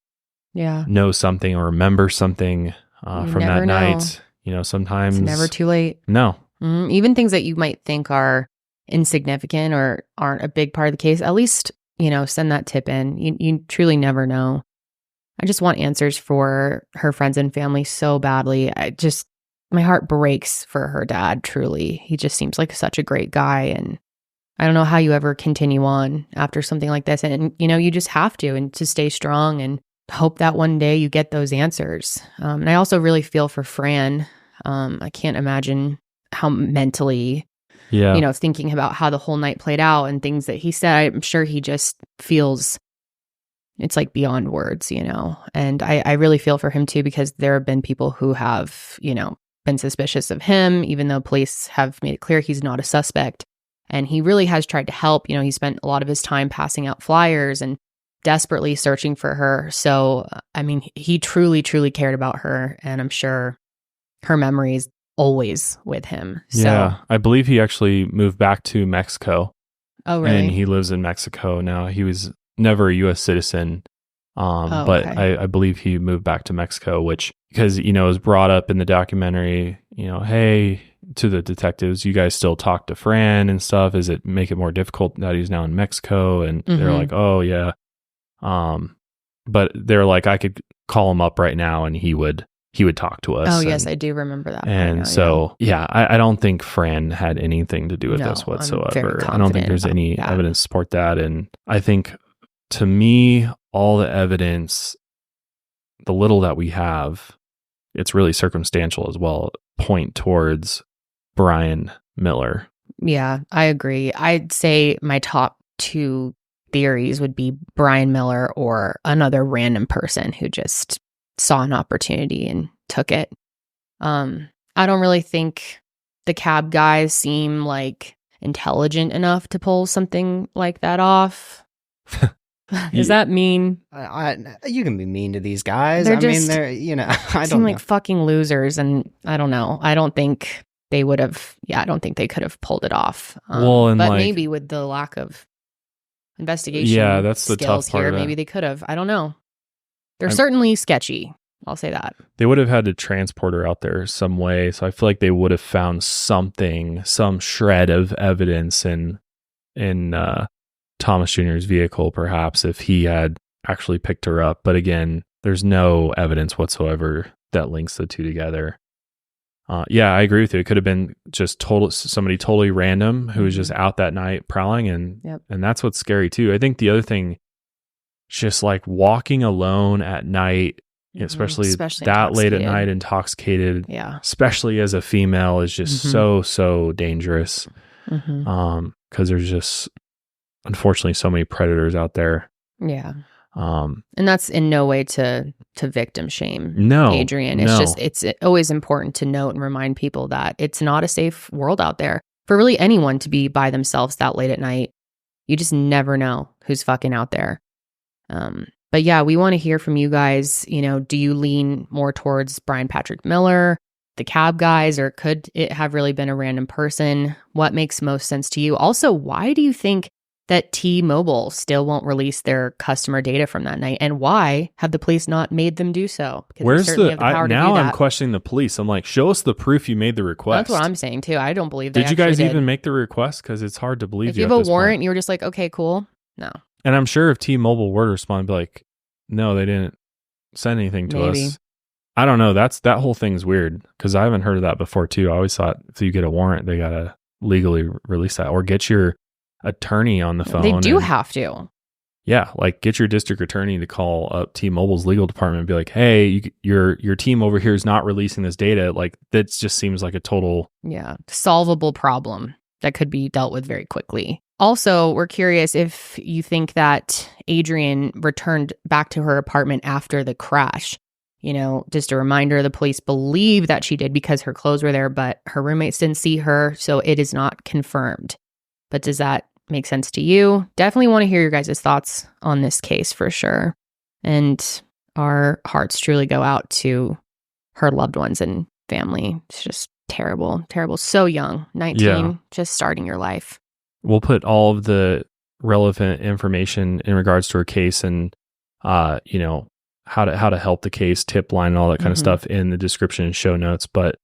knows something or remembers something from that night. Sometimes it's never too late. No. Even things that you might think are insignificant or aren't a big part of the case, at least, send that tip in. You truly never know. I just want answers for her friends and family so badly. My heart breaks for her dad, truly. He just seems like such a great guy, and I don't know how you ever continue on after something like this. And you just have to, and to stay strong and hope that one day you get those answers. And I also really feel for Fran. I can't imagine how mentally, thinking about how the whole night played out and things that he said, I'm sure he just feels it's like beyond words, and I really feel for him too, because there have been people who have, been suspicious of him, even though police have made it clear he's not a suspect. And he really has tried to help. He spent a lot of his time passing out flyers and desperately searching for her. So, I mean, he truly, truly cared about her. And I'm sure her memory is always with him. So. Yeah, I believe he actually moved back to Mexico. Oh, really? And he lives in Mexico now. He was never a U.S. citizen. But okay. I believe he moved back to Mexico, which, because, it was brought up in the documentary, hey, to the detectives, you guys still talk to Fran and stuff? Is it make it more difficult that he's now in Mexico? And they're like, oh yeah. But they're like, I could call him up right now and he would talk to us. Oh, yes, I do remember that. And now, so, I don't think Fran had anything to do with this whatsoever. I don't think there's any evidence to support that. And I think, to me, all the evidence, the little that we have, it's really circumstantial as well, point towards Bryan Miller. Yeah, I agree. I'd say my top two theories would be Bryan Miller or another random person who just saw an opportunity and took it. I don't really think the cab guys seem like intelligent enough to pull something like that off. Does that mean you can be mean to these guys? They're I seem like fucking losers, and I don't know. I don't think they would have. Yeah, I don't think they could have pulled it off. But maybe with the lack of investigation, that's the tough part here. Maybe they could have. I don't know. They're certainly sketchy. I'll say that. They would have had to transport her out there some way, so I feel like they would have found some shred of evidence in Thomas Jr.'s vehicle, perhaps, if he had actually picked her up. But again, there's no evidence whatsoever that links the two together. I agree with you. It could have been just somebody totally random who was just out that night prowling, and that's what's scary too. I think the other thing, just like walking alone at night, especially that late at night, intoxicated, especially as a female, is just so dangerous. Because there's just, unfortunately, so many predators out there. Yeah. And that's in no way to victim shame. No, Adrienne. It's always important to note and remind people that it's not a safe world out there for really anyone to be by themselves that late at night. You just never know who's fucking out there. But yeah, we want to hear from you guys. Do you lean more towards Bryan Patrick Miller, the cab guys, or could it have really been a random person? What makes most sense to you? Also, why do you think that T-Mobile still won't release their customer data from that night? And why have the police not made them do so? Where's I'm questioning the police. I'm like, show us the proof you made the request. That's what I'm saying too. I don't believe they Did you guys even make the request? Because it's hard to believe if you have a warrant, you were just like, okay, cool. No. And I'm sure if T-Mobile were to respond and be like, no, they didn't send anything to us. I don't know. That whole thing's weird because I haven't heard of that before too. I always thought if you get a warrant, they got to legally release that or get your attorney on the phone. They do have to. Yeah, like get your district attorney to call up T-Mobile's legal department and be like, hey, your team over here is not releasing this data. Like that just seems like a total solvable problem that could be dealt with very quickly. Also, we're curious if you think that Adrienne returned back to her apartment after the crash. Just a reminder, the police believe that she did because her clothes were there, but her roommates didn't see her, so it is not confirmed. But does that make sense to you? Definitely want to hear your guys' thoughts on this case for sure. And our hearts truly go out to her loved ones and family. It's just terrible, terrible. So young, 19, just starting your life. We'll put all of the relevant information in regards to her case and, how to help the case, tip line, and all that kind of stuff in the description and show notes. But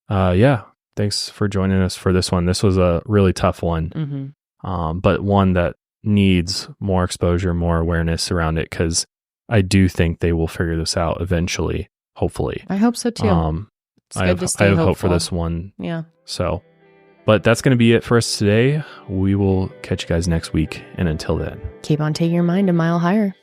thanks for joining us for this one. This was a really tough one, but one that needs more exposure, more awareness around it, because I do think they will figure this out eventually, hopefully. I hope so too. I have hope for this one. Yeah. So, but that's going to be it for us today. We will catch you guys next week. And until then, keep on taking your mind a mile higher.